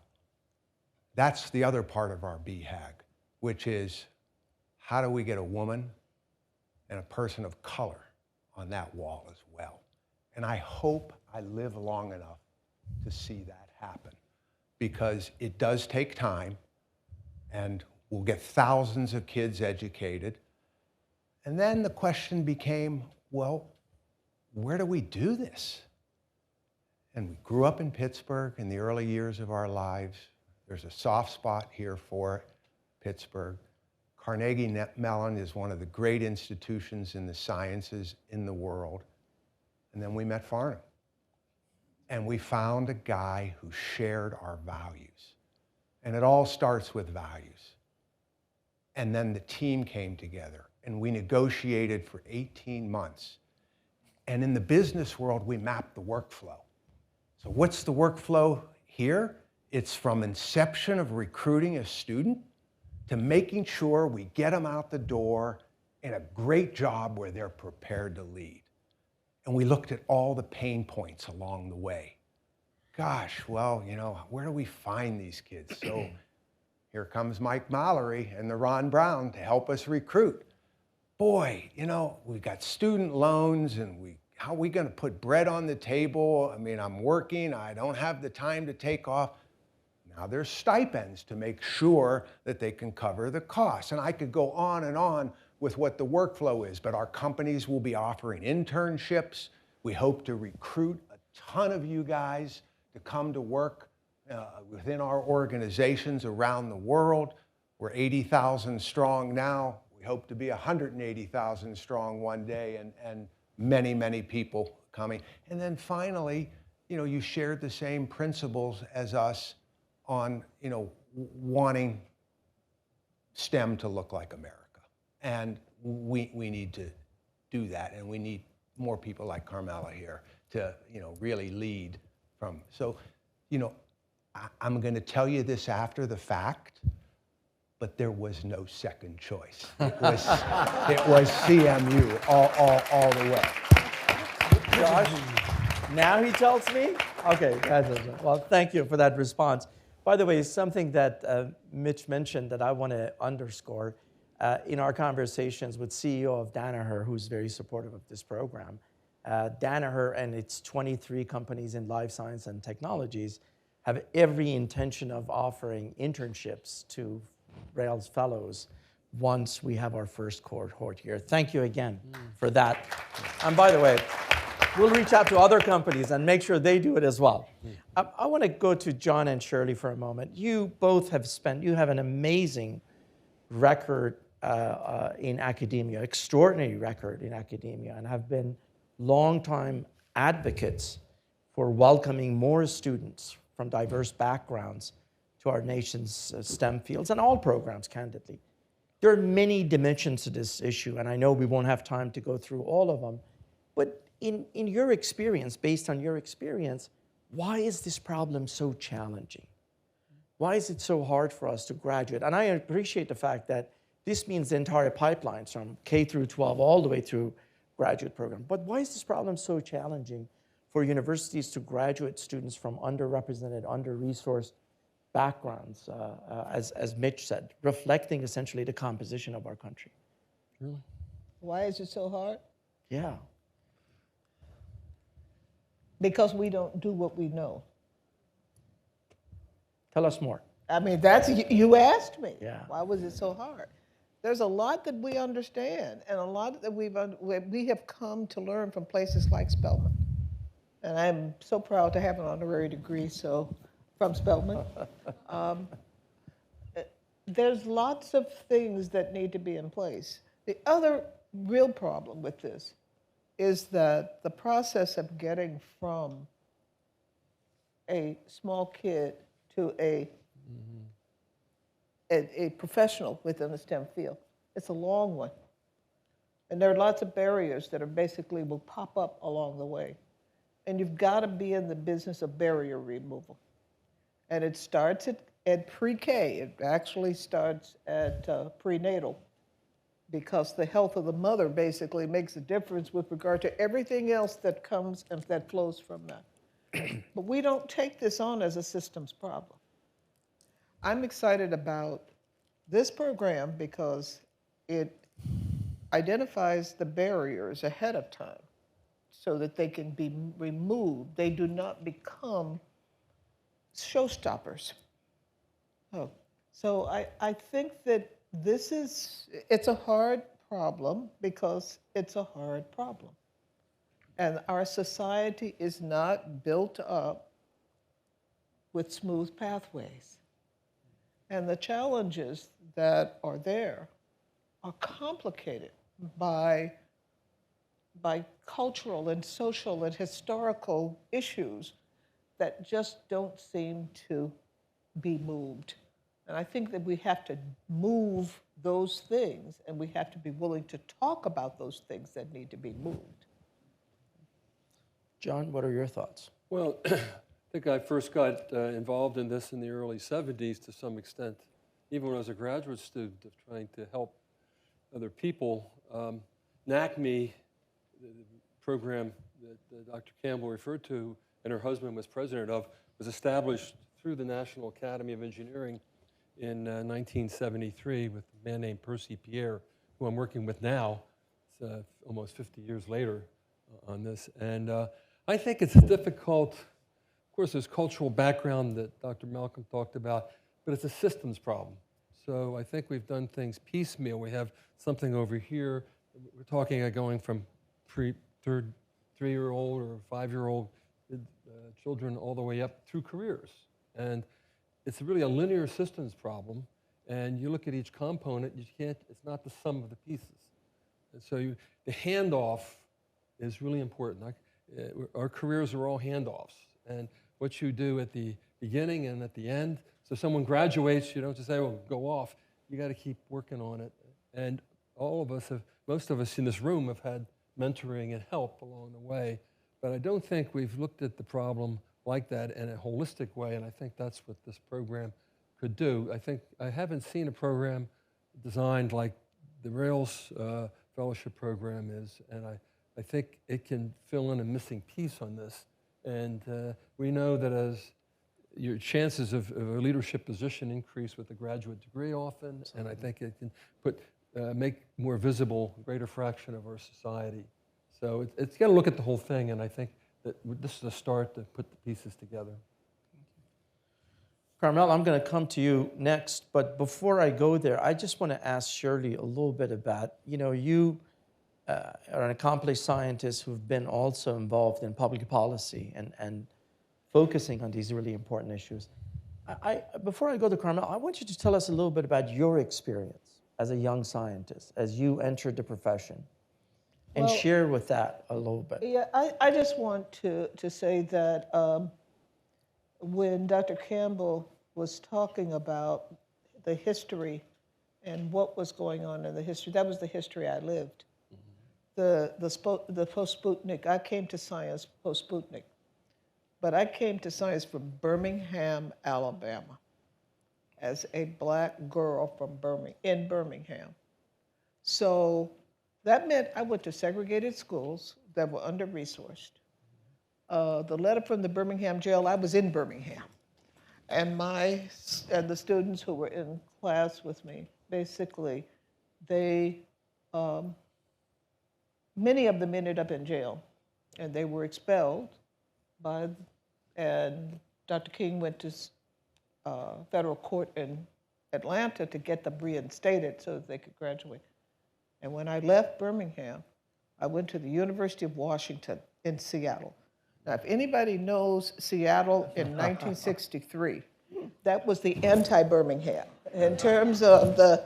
Speaker 8: that's the other part of our BHAG, which is how do we get a woman and a person of color on that wall as well? And I hope I live long enough to see that happen, because it does take time, and we'll get thousands of kids educated. And then the question became, well, where do we do this? And we grew up in Pittsburgh in the early years of our lives. There's a soft spot here for Pittsburgh. Carnegie Mellon is one of the great institutions in the sciences in the world. And then we met Farnam. And we found a guy who shared our values. And it all starts with values. And then the team came together, and we negotiated for 18 months. And in the business world, we mapped the workflow. So what's the workflow here? It's from inception of recruiting a student to making sure we get them out the door in a great job where they're prepared to lead. And we looked at all the pain points along the way. Gosh, well, you know, where do we find these kids? So here comes Mike Mallory and the Ron Brown to help us recruit. Boy, you know, we got student loans, and how are we gonna put bread on the table? I mean, I'm working, I don't have the time to take off. Now there's stipends to make sure that they can cover the costs. And I could go on with what the workflow is, but our companies will be offering internships. We hope to recruit a ton of you guys to come to work within our organizations around the world. We're 80,000 strong now. We hope to be 180,000 strong one day, and many, many people coming. And then finally, you know, you shared the same principles as us on, you know, wanting STEM to look like America. And we need to do that, and we need more people like Carmelle here to, you know, really lead from. So, you know, I'm going to tell you this after the fact, but there was no second choice. It was CMU all the way.
Speaker 2: Josh, now he tells me? Okay, well, thank you for that response. By the way, something that Mitch mentioned that I want to underscore, in our conversations with CEO of Danaher, who's very supportive of this program, Danaher and its 23 companies in life science and technologies have every intention of offering internships to Rales fellows once we have our first cohort here. Thank you again for that. And by the way, we'll reach out to other companies and make sure they do it as well. I want to go to John and Shirley for a moment. You both have you have an amazing record in academia, extraordinary record in academia, and have been longtime advocates for welcoming more students from diverse backgrounds to our nation's STEM fields and all programs, candidly. There are many dimensions to this issue, and I know we won't have time to go through all of them, but in your experience, based on your experience, why is this problem so challenging? Why is it so hard for us to graduate? And I appreciate the fact that this means the entire pipelines from K through 12 all the way through graduate program. But why is this problem so challenging for universities to graduate students from underrepresented, under-resourced backgrounds, as Mitch said, reflecting essentially the composition of our country?
Speaker 9: Really? Why is it so hard?
Speaker 2: Yeah.
Speaker 9: Because we don't do what we know.
Speaker 2: Tell us more.
Speaker 9: I mean, that's, you asked me.
Speaker 2: Yeah.
Speaker 9: Why was it so hard? There's a lot that we understand, and a lot that we have come to learn from places like Spelman. And I'm so proud to have an honorary degree from Spelman. There's lots of things that need to be in place. The other real problem with this is that the process of getting from a small kid to a professional within the STEM field, it's a long one. And there are lots of barriers that are basically will pop up along the way. And you've got to be in the business of barrier removal. And it starts at pre-K. It actually starts at prenatal, because the health of the mother basically makes a difference with regard to everything else that comes and that flows from that. But we don't take this on as a systems problem. I'm excited about this program because it identifies the barriers ahead of time so that they can be removed. They do not become showstoppers. Oh, so I think that it's a hard problem because it's a hard problem. And our society is not built up with smooth pathways. And the challenges that are there are complicated by cultural and social and historical issues that just don't seem to be moved. And I think that we have to move those things, and we have to be willing to talk about those things that need to be moved.
Speaker 2: John, what are your thoughts?
Speaker 10: Well, I think I first got involved in this in the early 70s to some extent, even when I was a graduate student, of trying to help other people. NACME, the program that Dr. Campbell referred to and her husband was president of, was established through the National Academy of Engineering in 1973 with a man named Percy Pierre, who I'm working with now. It's almost 50 years later on this. And I think it's difficult. Of course, there's cultural background that Dr. Malcom talked about, but it's a systems problem. So I think we've done things piecemeal. We have something over here. We're talking about going from three-year-old or five-year-old children all the way up through careers. And it's really a linear systems problem. And you look at each component, it's not the sum of the pieces. And so the handoff is really important. Our careers are all handoffs. And what you do at the beginning and at the end, so someone graduates, you don't just say, well, go off. You got to keep working on it. And most of us in this room have had mentoring and help along the way. But I don't think we've looked at the problem like that in a holistic way, and I think that's what this program could do. I haven't seen a program designed like the Rales fellowship program is, and I think it can fill in a missing piece on this. And we know that as your chances of a leadership position increase with a graduate degree often, and I think it can make more visible a greater fraction of our society. So it's got to look at the whole thing, and I think that this is a start to put the pieces together.
Speaker 2: Carmelle, I'm going to come to you next, but before I go there, I just want to ask Shirley a little bit about, you are an accomplished scientist who've been also involved in public policy and focusing on these really important issues. Before I go to Carmelle, I want you to tell us a little bit about your experience as a young scientist, as you entered the profession, and share with that a little bit.
Speaker 9: Yeah, I just want to say that when Dr. Campbell was talking about the history and what was going on in the history, that was the history I lived. The post-Sputnik, I came to science post-Sputnik, but I came to science from Birmingham, Alabama, as a black girl in Birmingham. So that meant I went to segregated schools that were under-resourced. The letter from the Birmingham jail, I was in Birmingham. And the students who were in class with me, basically, many of them ended up in jail, and they were expelled and Dr. King went to federal court in Atlanta to get them reinstated so that they could graduate. And when I left Birmingham, I went to the University of Washington in Seattle. Now, if anybody knows Seattle in 1963, that was the anti-Birmingham in terms of the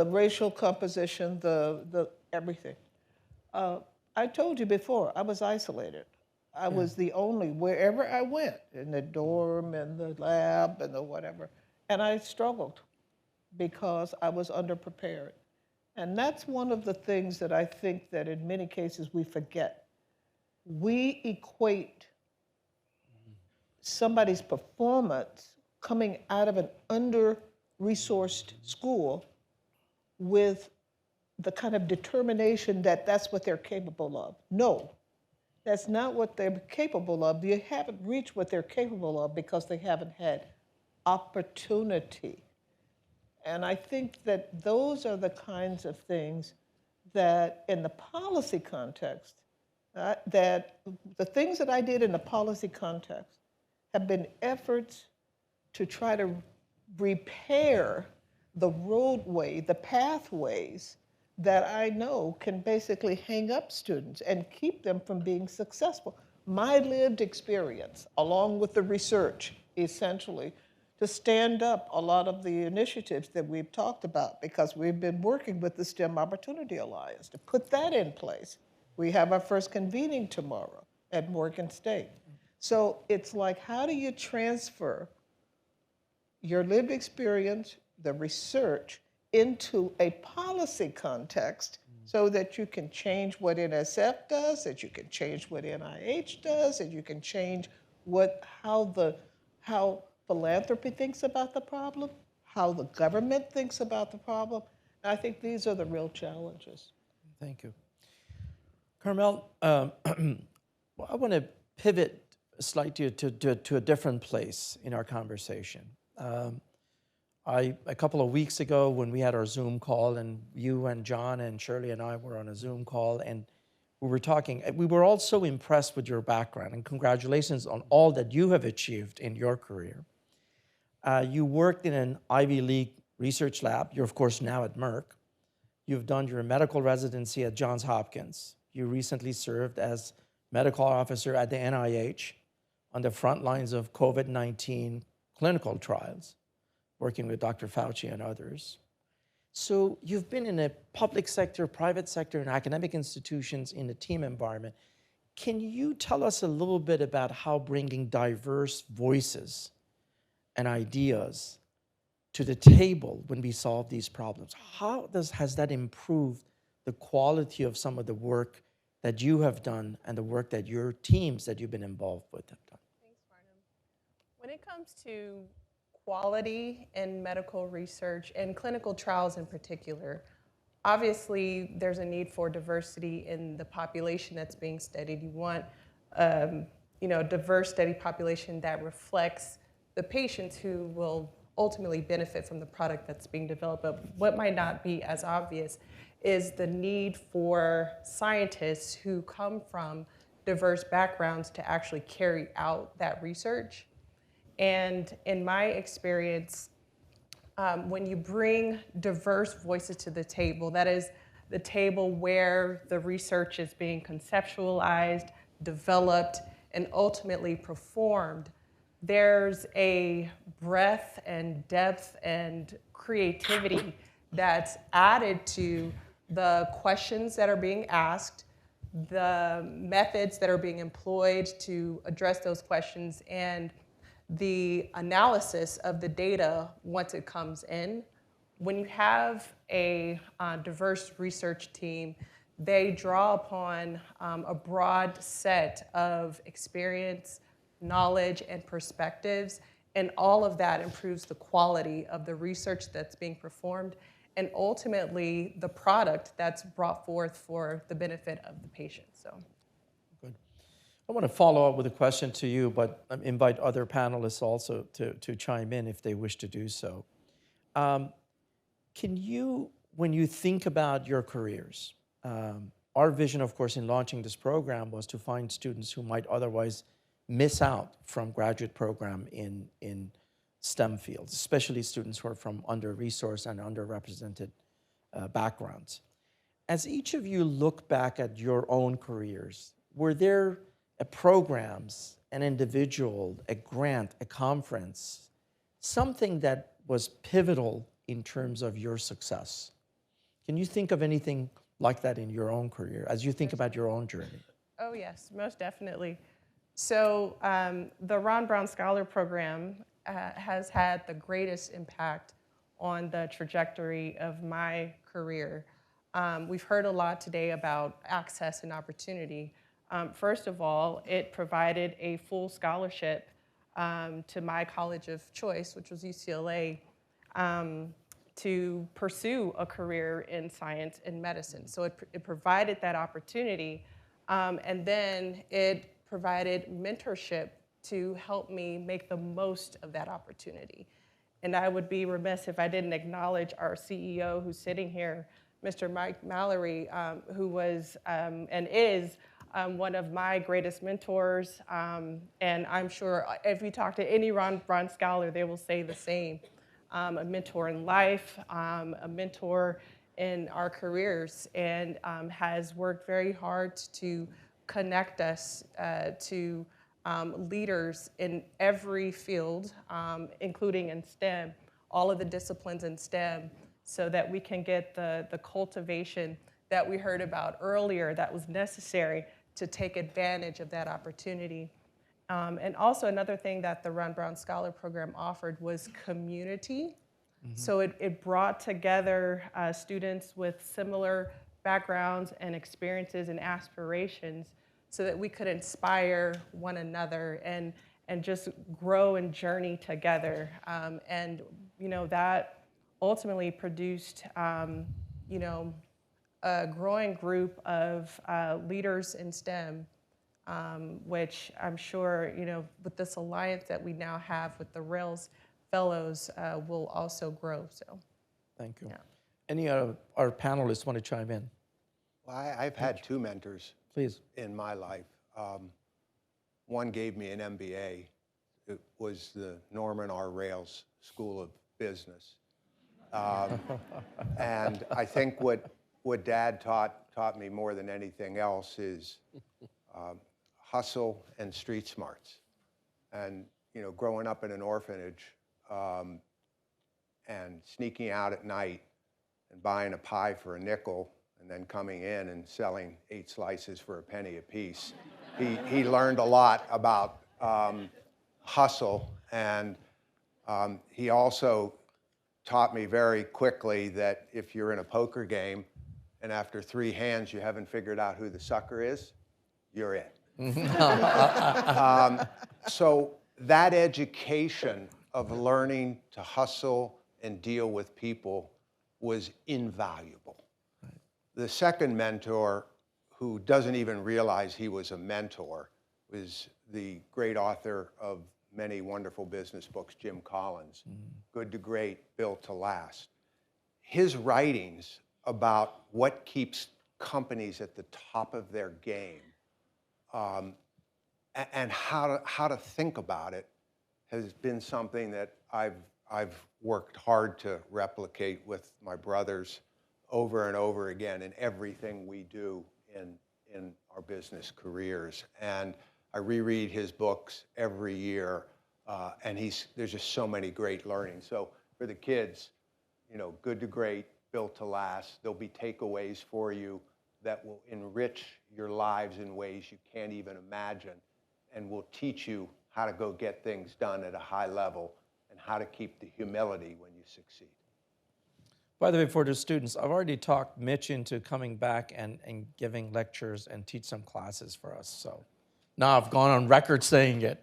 Speaker 9: racial composition, the everything. I told you before, I was isolated. I was the only, wherever I went, in the dorm, in the lab, and the whatever. And I struggled because I was underprepared. And that's one of the things that I think that in many cases we forget. We equate somebody's performance coming out of an under-resourced school with the kind of determination that that's what they're capable of. No, that's not what they're capable of. You haven't reached what they're capable of because they haven't had opportunity. And I think that those are the kinds of things that in the policy context, that the things that I did in the policy context have been efforts to try to repair the roadway, the pathways that I know can basically hang up students and keep them from being successful. My lived experience, along with the research, essentially, to stand up a lot of the initiatives that we've talked about, because we've been working with the STEM Opportunity Alliance to put that in place. We have our first convening tomorrow at Morgan State. So it's like, how do you transfer your lived experience, the research, into a policy context so that you can change what NSF does, that you can change what NIH does, that you can change how philanthropy thinks about the problem, how the government thinks about the problem. And I think these are the real challenges.
Speaker 2: Thank you. Carmelle, I want to pivot slightly to a different place in our conversation. A couple of weeks ago when we had our Zoom call, and you and John and Shirley and I were on a Zoom call, and we were talking, we were all so impressed with your background, and congratulations on all that you have achieved in your career. You worked in an Ivy League research lab. You're, of course, now at Merck. You've done your medical residency at Johns Hopkins. You recently served as medical officer at the NIH on the front lines of COVID-19 clinical trials, working with Dr. Fauci and others. So you've been in a public sector, private sector, and academic institutions in a team environment. Can you tell us a little bit about how bringing diverse voices and ideas to the table when we solve these problems, has that improved the quality of some of the work that you have done and the work that your teams that you've been involved with have done?
Speaker 11: Thanks, Farnam. When it comes to quality in medical research and clinical trials in particular, obviously there's a need for diversity in the population that's being studied. You want a diverse study population that reflects the patients who will ultimately benefit from the product that's being developed. But what might not be as obvious is the need for scientists who come from diverse backgrounds to actually carry out that research. And in my experience, when you bring diverse voices to the table, that is the table where the research is being conceptualized, developed, and ultimately performed, there's a breadth and depth and creativity that's added to the questions that are being asked, the methods that are being employed to address those questions, and the analysis of the data once it comes in. When you have a diverse research team, they draw upon a broad set of experience, knowledge, and perspectives, and all of that improves the quality of the research that's being performed and ultimately the product that's brought forth for the benefit of the patient. So.
Speaker 2: Good. I want to follow up with a question to you, but invite other panelists also to chime in if they wish to do so. Can you, when you think about your careers, our vision, of course, in launching this program was to find students who might otherwise miss out from graduate program in STEM fields, especially students who are from under-resourced and underrepresented backgrounds. As each of you look back at your own careers, were there programs, an individual, a grant, a conference, something that was pivotal in terms of your success? Can you think of anything like that in your own career as you think about your own journey?
Speaker 11: Oh, yes, most definitely. So the Ron Brown Scholar Program has had the greatest impact on the trajectory of my career. We've heard a lot today about access and opportunity. First of all, it provided a full scholarship to my college of choice, which was UCLA, to pursue a career in science and medicine. So it provided that opportunity, and then it provided mentorship to help me make the most of that opportunity. And I would be remiss if I didn't acknowledge our CEO who's sitting here, Mr. Mike Mallory, who was and is one of my greatest mentors. And I'm sure if you talk to any Ron Brown scholar, they will say the same. A mentor in life, a mentor in our careers, and has worked very hard to connect us to leaders in every field, including in STEM, all of the disciplines in STEM, so that we can get the cultivation that we heard about earlier that was necessary to take advantage of that opportunity. And also another thing that the Ron Brown Scholar Program offered was community. So it brought together students with similar backgrounds and experiences and aspirations so that we could inspire one another and just grow and journey together. And that ultimately produced a growing group of leaders in STEM, which I'm sure, with this alliance that we now have with the Rales Fellows will also grow. So,
Speaker 2: Thank you.
Speaker 11: Yeah.
Speaker 2: Any of our panelists want to chime in?
Speaker 8: Well, I've had two mentors
Speaker 2: Please.
Speaker 8: in my life. One gave me an MBA. It was the Norman R. Rales School of Business. And I think what Dad taught me more than anything else is hustle and street smarts. And growing up in an orphanage and sneaking out at night and buying a pie for a nickel and then coming in and selling 8 slices for a penny apiece, he learned a lot about hustle, and he also taught me very quickly that if you're in a poker game and after 3 hands you haven't figured out who the sucker is, you're it. So that education of learning to hustle and deal with people was invaluable. The second mentor, who doesn't even realize he was a mentor, was the great author of many wonderful business books, Jim Collins, Good to Great, Built to Last. His writings about what keeps companies at the top of their game and how to think about it has been something that I've worked hard to replicate with my brothers over and over again in everything we do in our business careers. And I reread his books every year, and there's just so many great learnings. So for the kids, Good to Great, Built to Last, there'll be takeaways for you that will enrich your lives in ways you can't even imagine, and will teach you how to go get things done at a high level and how to keep the humility when you succeed.
Speaker 2: By the way, for the students, I've already talked Mitch into coming back and giving lectures and teach some classes for us. So now I've gone on record saying it.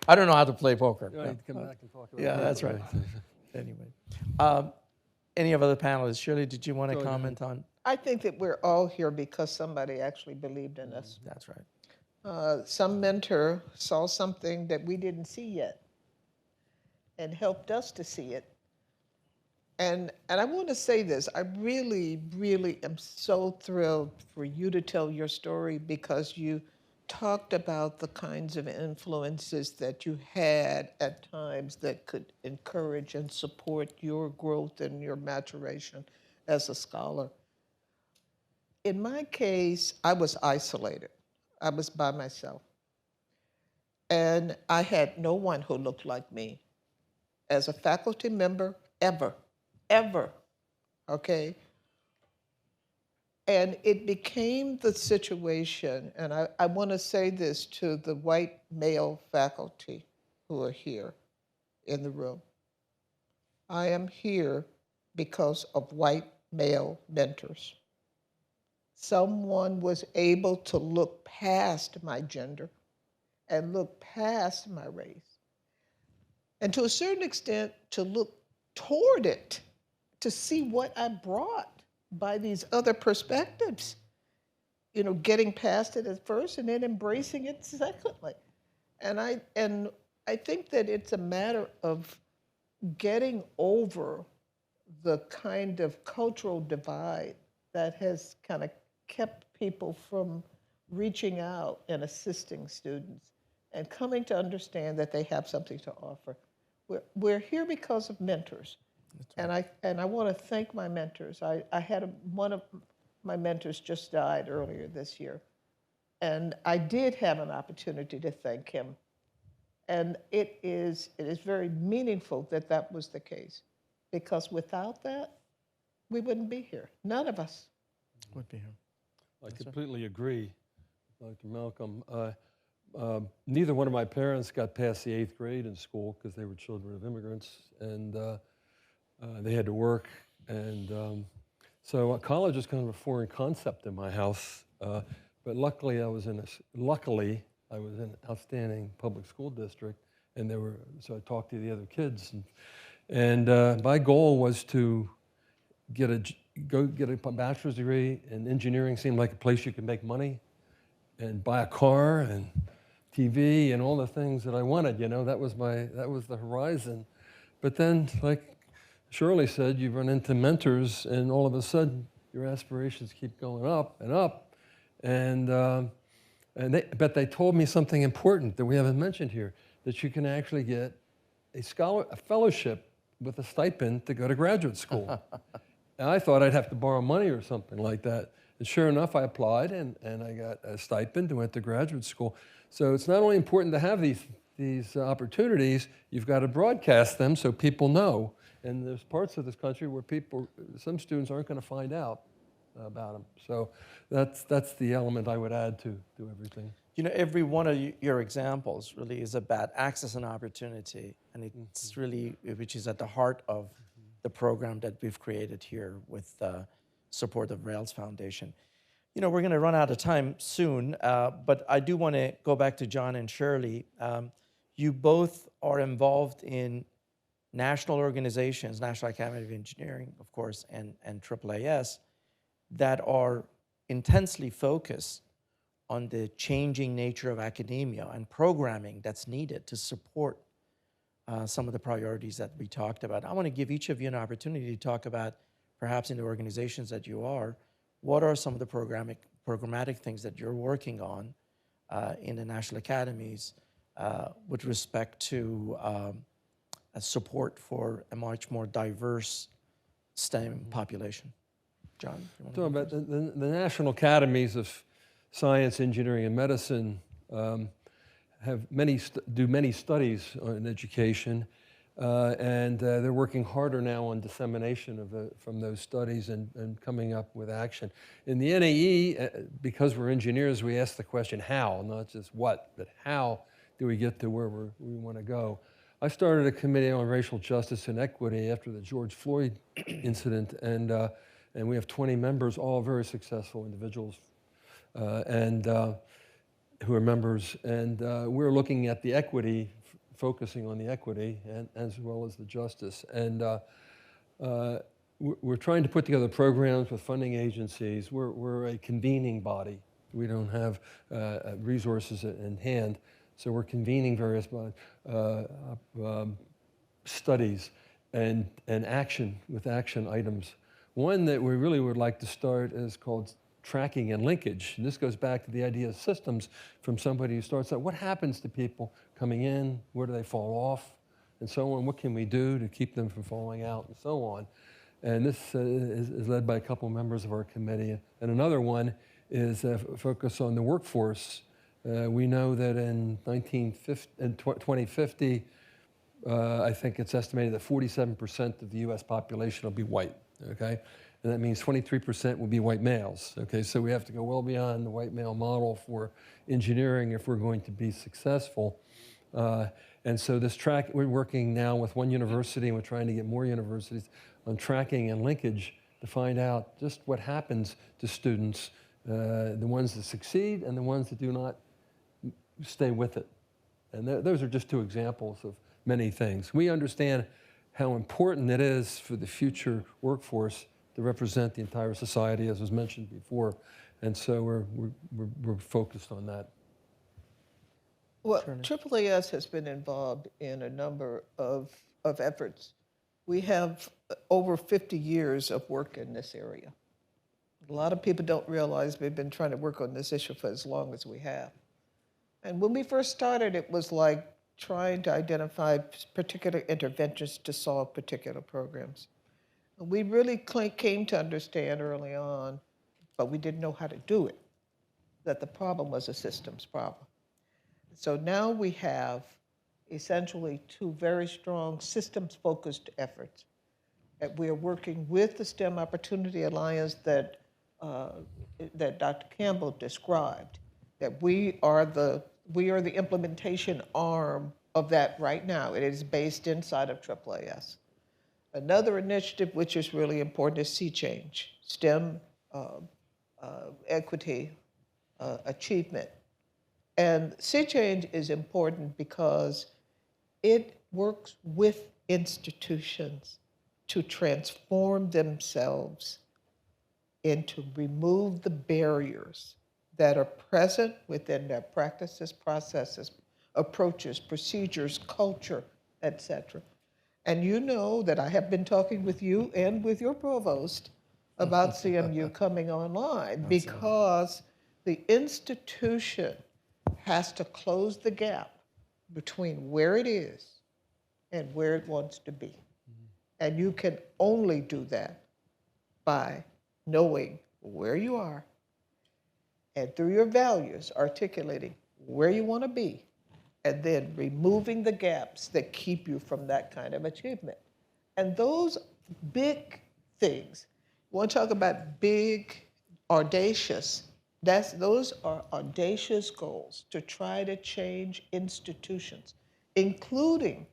Speaker 2: I don't know how to play poker.
Speaker 10: You need to come back and talk about
Speaker 2: Yeah,
Speaker 10: that.
Speaker 2: that's right. Anyway, any of other panelists? Shirley, did you want to
Speaker 10: Go ahead.
Speaker 2: comment on?
Speaker 9: I think that we're all here because somebody actually believed in us.
Speaker 2: That's right.
Speaker 9: Some mentor saw something that we didn't see yet and helped us to see it. And I want to say this, I really, really am so thrilled for you to tell your story, because you talked about the kinds of influences that you had at times that could encourage and support your growth and your maturation as a scholar. In my case, I was isolated. I was by myself. And I had no one who looked like me. As a faculty member, ever, ever, okay? And it became the situation, and I want to say this to the white male faculty who are here in the room. I am here because of white male mentors. Someone was able to look past my gender and look past my race. And to a certain extent, to look toward it, to see what I brought by these other perspectives, getting past it at first and then embracing it secondly. And I think that it's a matter of getting over the kind of cultural divide that has kind of kept people from reaching out and assisting students and coming to understand that they have something to offer. We're here because of mentors. Right. And I want to thank my mentors. I had one of my mentors just died earlier this year. And I did have an opportunity to thank him. And it is very meaningful that that was the case, because without that, we wouldn't be here. None of us would be here.
Speaker 10: I completely agree, Dr. Malcom. Neither one of my parents got past the 8th grade in school because they were children of immigrants, and they had to work. And so college was kind of a foreign concept in my house. But luckily, I was in an outstanding public school district, and so I talked to the other kids, and my goal was to go get a bachelor's degree in engineering. Seemed like a place you could make money, and buy a car and TV and all the things that I wanted. That was the horizon. But then, like Shirley said, you run into mentors, and all of a sudden, your aspirations keep going up and up, but they told me something important that we haven't mentioned here, that you can actually get a fellowship with a stipend to go to graduate school. And I thought I'd have to borrow money or something like that. And sure enough, I applied, and I got a stipend and went to graduate school. So it's not only important to have these opportunities, you've got to broadcast them so people know. And there's parts of this country where some students aren't going to find out about them. So that's the element I would add to everything.
Speaker 2: Every one of your examples really is about access and opportunity, and it's really, which is at the heart of the program that we've created here with support of Rales Foundation. We're going to run out of time soon, but I do want to go back to John and Shirley. You both are involved in national organizations, National Academy of Engineering, of course, and AAAS, that are intensely focused on the changing nature of academia and programming that's needed to support some of the priorities that we talked about. I want to give each of you an opportunity to talk about, perhaps in the organizations that you are, what are some of the programmatic things that you're working on in the national academies with respect to support for a much more diverse STEM population? John?
Speaker 10: Talking about the National Academies of Science, Engineering, and Medicine do many studies on education, and they're working harder now on dissemination from those studies and coming up with action. In the NAE, because we're engineers, we ask the question how, not just what, but how do we get to where we want to go. I started a committee on racial justice and equity after the George Floyd incident, and we have 20 members, all very successful individuals, who are members, and we're looking at the equity, focusing on the equity, and as well as the justice. And we're trying to put together programs with funding agencies. We're a convening body. We don't have resources in hand, so we're convening various studies and action with action items. One that we really would like to start is called tracking and linkage. And this goes back to the idea of systems from somebody who starts out, what happens to people coming in? Where do they fall off? And so on. What can we do to keep them from falling out? And so on. And this is led by a couple members of our committee. And another one is a focus on the workforce. We know that in 2050, I think it's estimated that 47% of the U.S. population will be white, okay? And that means 23% will be white males, okay? So we have to go well beyond the white male model for engineering if we're going to be successful. And so this track, we're working now with one university, and we're trying to get more universities on tracking and linkage to find out just what happens to students, the ones that succeed and the ones that do not stay with it. And those are just two examples of many things. We understand how important it is for the future workforce to represent the entire society, as was mentioned before. And so we're focused on that.
Speaker 9: Well, AAAS has been involved in a number of efforts. We have over 50 years of work in this area. A lot of people don't realize we've been trying to work on this issue for as long as we have. And when we first started, it was like trying to identify particular interventions to solve particular programs. We really came to understand early on, but we didn't know how to do it, that the problem was a systems problem. So now we have essentially two very strong systems-focused efforts. And we are working with the STEM Opportunity Alliance that Dr. Campbell described, that we are the implementation arm of that right now. It is based inside of AAAS. Another initiative which is really important is Sea Change, STEM equity achievement. And Sea Change is important because it works with institutions to transform themselves and to remove the barriers that are present within their practices, processes, approaches, procedures, culture, etc. And you know that I have been talking with you and with your provost about CMU coming online because the institution has to close the gap between where it is and where it wants to be. And you can only do that by knowing where you are and through your values, articulating where you want to be, and then removing the gaps that keep you from that kind of achievement. And those big things, you want to talk about big, audacious, those are audacious goals to try to change institutions, including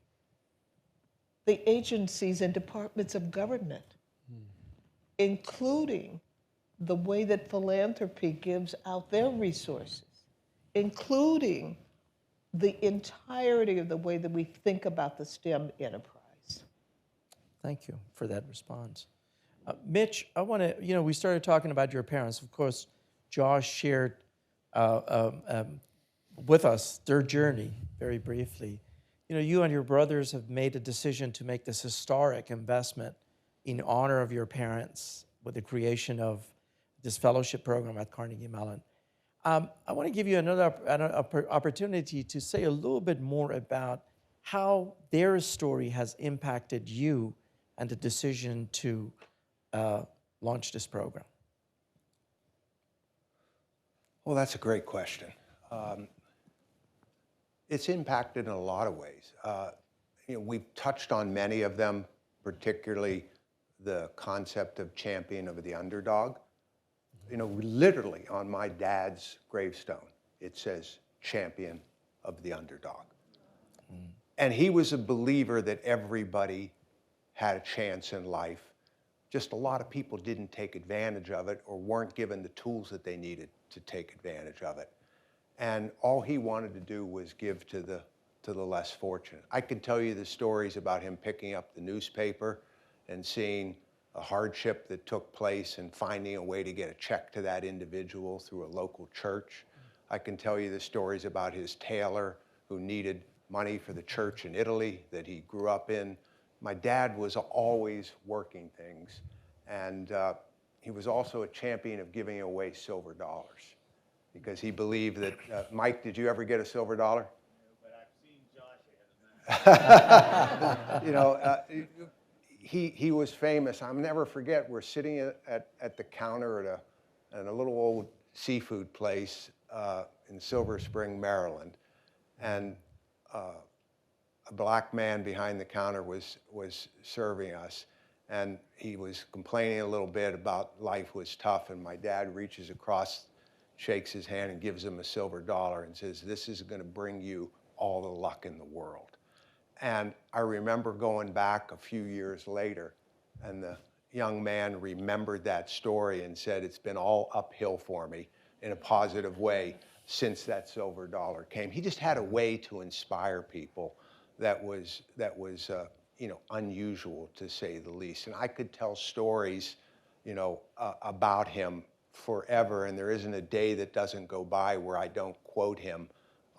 Speaker 9: the agencies and departments of government, including the way that philanthropy gives out their resources, including the entirety of the way that we think about the STEM enterprise.
Speaker 2: Thank you for that response. Mitch, I want to, we started talking about your parents. Of course, Josh shared with us their journey very briefly. You and your brothers have made a decision to make this historic investment in honor of your parents with the creation of this fellowship program at Carnegie Mellon. I want to give you another opportunity to say a little bit more about how their story has impacted you and the decision to launch this program.
Speaker 8: Well, that's a great question. It's impacted in a lot of ways. We've touched on many of them, particularly the concept of champion of the underdog. Literally on my dad's gravestone, it says champion of the underdog. And he was a believer that everybody had a chance in life. Just a lot of people didn't take advantage of it or weren't given the tools that they needed to take advantage of it. And all he wanted to do was give to the less fortunate. I could tell you the stories about him picking up the newspaper and seeing a hardship that took place and finding a way to get a check to that individual through a local church. I can tell you the stories about his tailor who needed money for the church in Italy that he grew up in. My dad was always working things, and he was also a champion of giving away silver dollars because he believed that, Mike, did you ever get a silver dollar? No, but I've seen Josh ahead of that. He was famous. I'll never forget, we're sitting at the counter at a little old seafood place in Silver Spring, Maryland. And a a black man behind the counter was serving us, and he was complaining a little bit about life was tough, and my dad reaches across, shakes his hand, and gives him a silver dollar and says, "This is going to bring you all the luck in the world." And I remember going back a few years later, and the young man remembered that story and said, "It's been all uphill for me in a positive way since that silver dollar came." He just had a way to inspire people that was unusual, to say the least. And I could tell stories, about him forever, and there isn't a day that doesn't go by where I don't quote him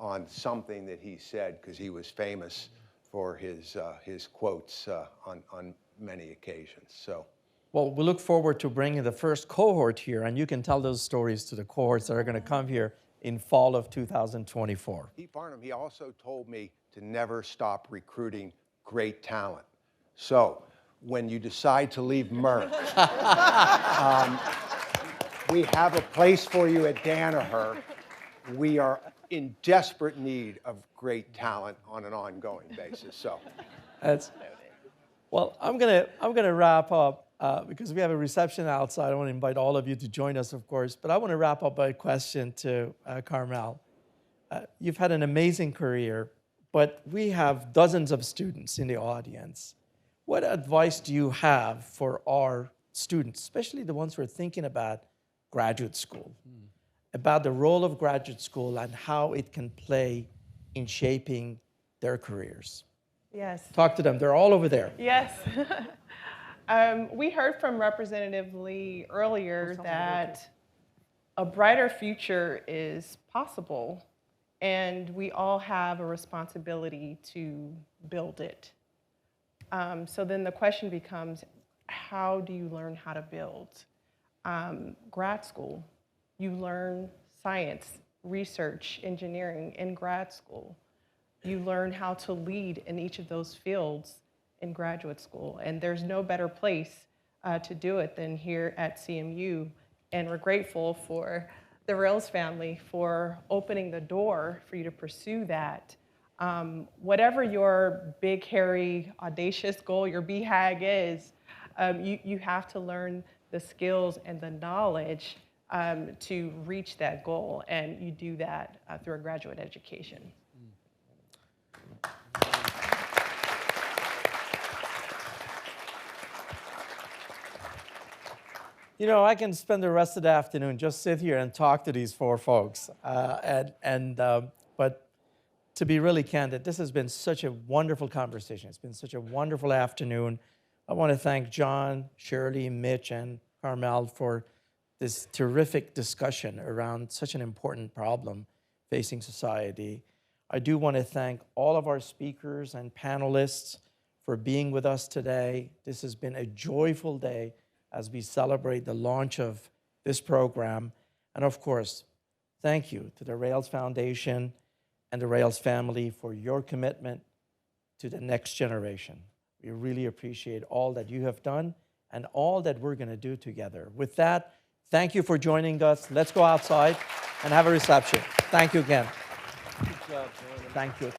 Speaker 8: on something that he said, because he was famous for his quotes on many occasions. So.
Speaker 2: Well, we look forward to bringing the first cohort here, and you can tell those stories to the cohorts that are going to come here in fall of 2024.
Speaker 8: Farnam, he also told me to never stop recruiting great talent. So when you decide to leave Merck, we have a place for you at Danaher. We are in desperate need of great talent on an ongoing basis. So,
Speaker 2: well, I'm gonna wrap up because we have a reception outside. I want to invite all of you to join us, of course. But I want to wrap up by a question to Carmelle. You've had an amazing career, but we have dozens of students in the audience. What advice do you have for our students, especially the ones who are thinking about graduate school, about the role of graduate school and how it can play in shaping their careers?
Speaker 11: Yes.
Speaker 2: Talk to them. They're all over there.
Speaker 11: Yes. We heard from Representative Lee earlier that a brighter future is possible, and we all have a responsibility to build it. So then the question becomes, how do you learn how to build? Grad school, you learn science, research, engineering in grad school. You learn how to lead in each of those fields in graduate school. And there's no better place to do it than here at CMU. And we're grateful for the Rales family for opening the door for you to pursue that. Whatever your big, hairy, audacious goal, your BHAG is, you have to learn the skills and the knowledge to reach that goal. And you do that through a graduate education.
Speaker 2: You know, I can spend the rest of the afternoon just sit here and talk to these four folks. But to be really candid, this has been such a wonderful conversation. It's been such a wonderful afternoon. I want to thank John, Shirley, Mitch, and Carmelle for this terrific discussion around such an important problem facing society. I do want to thank all of our speakers and panelists for being with us today. This has been a joyful day as we celebrate the launch of this program. And of course, thank you to the Rales Foundation and the Rales family for your commitment to the next generation. We really appreciate all that you have done and all that we're going to do together. With that, thank you for joining us. Let's go outside and have a reception. Thank you again.
Speaker 10: Good job, Farnam.
Speaker 2: Thank you.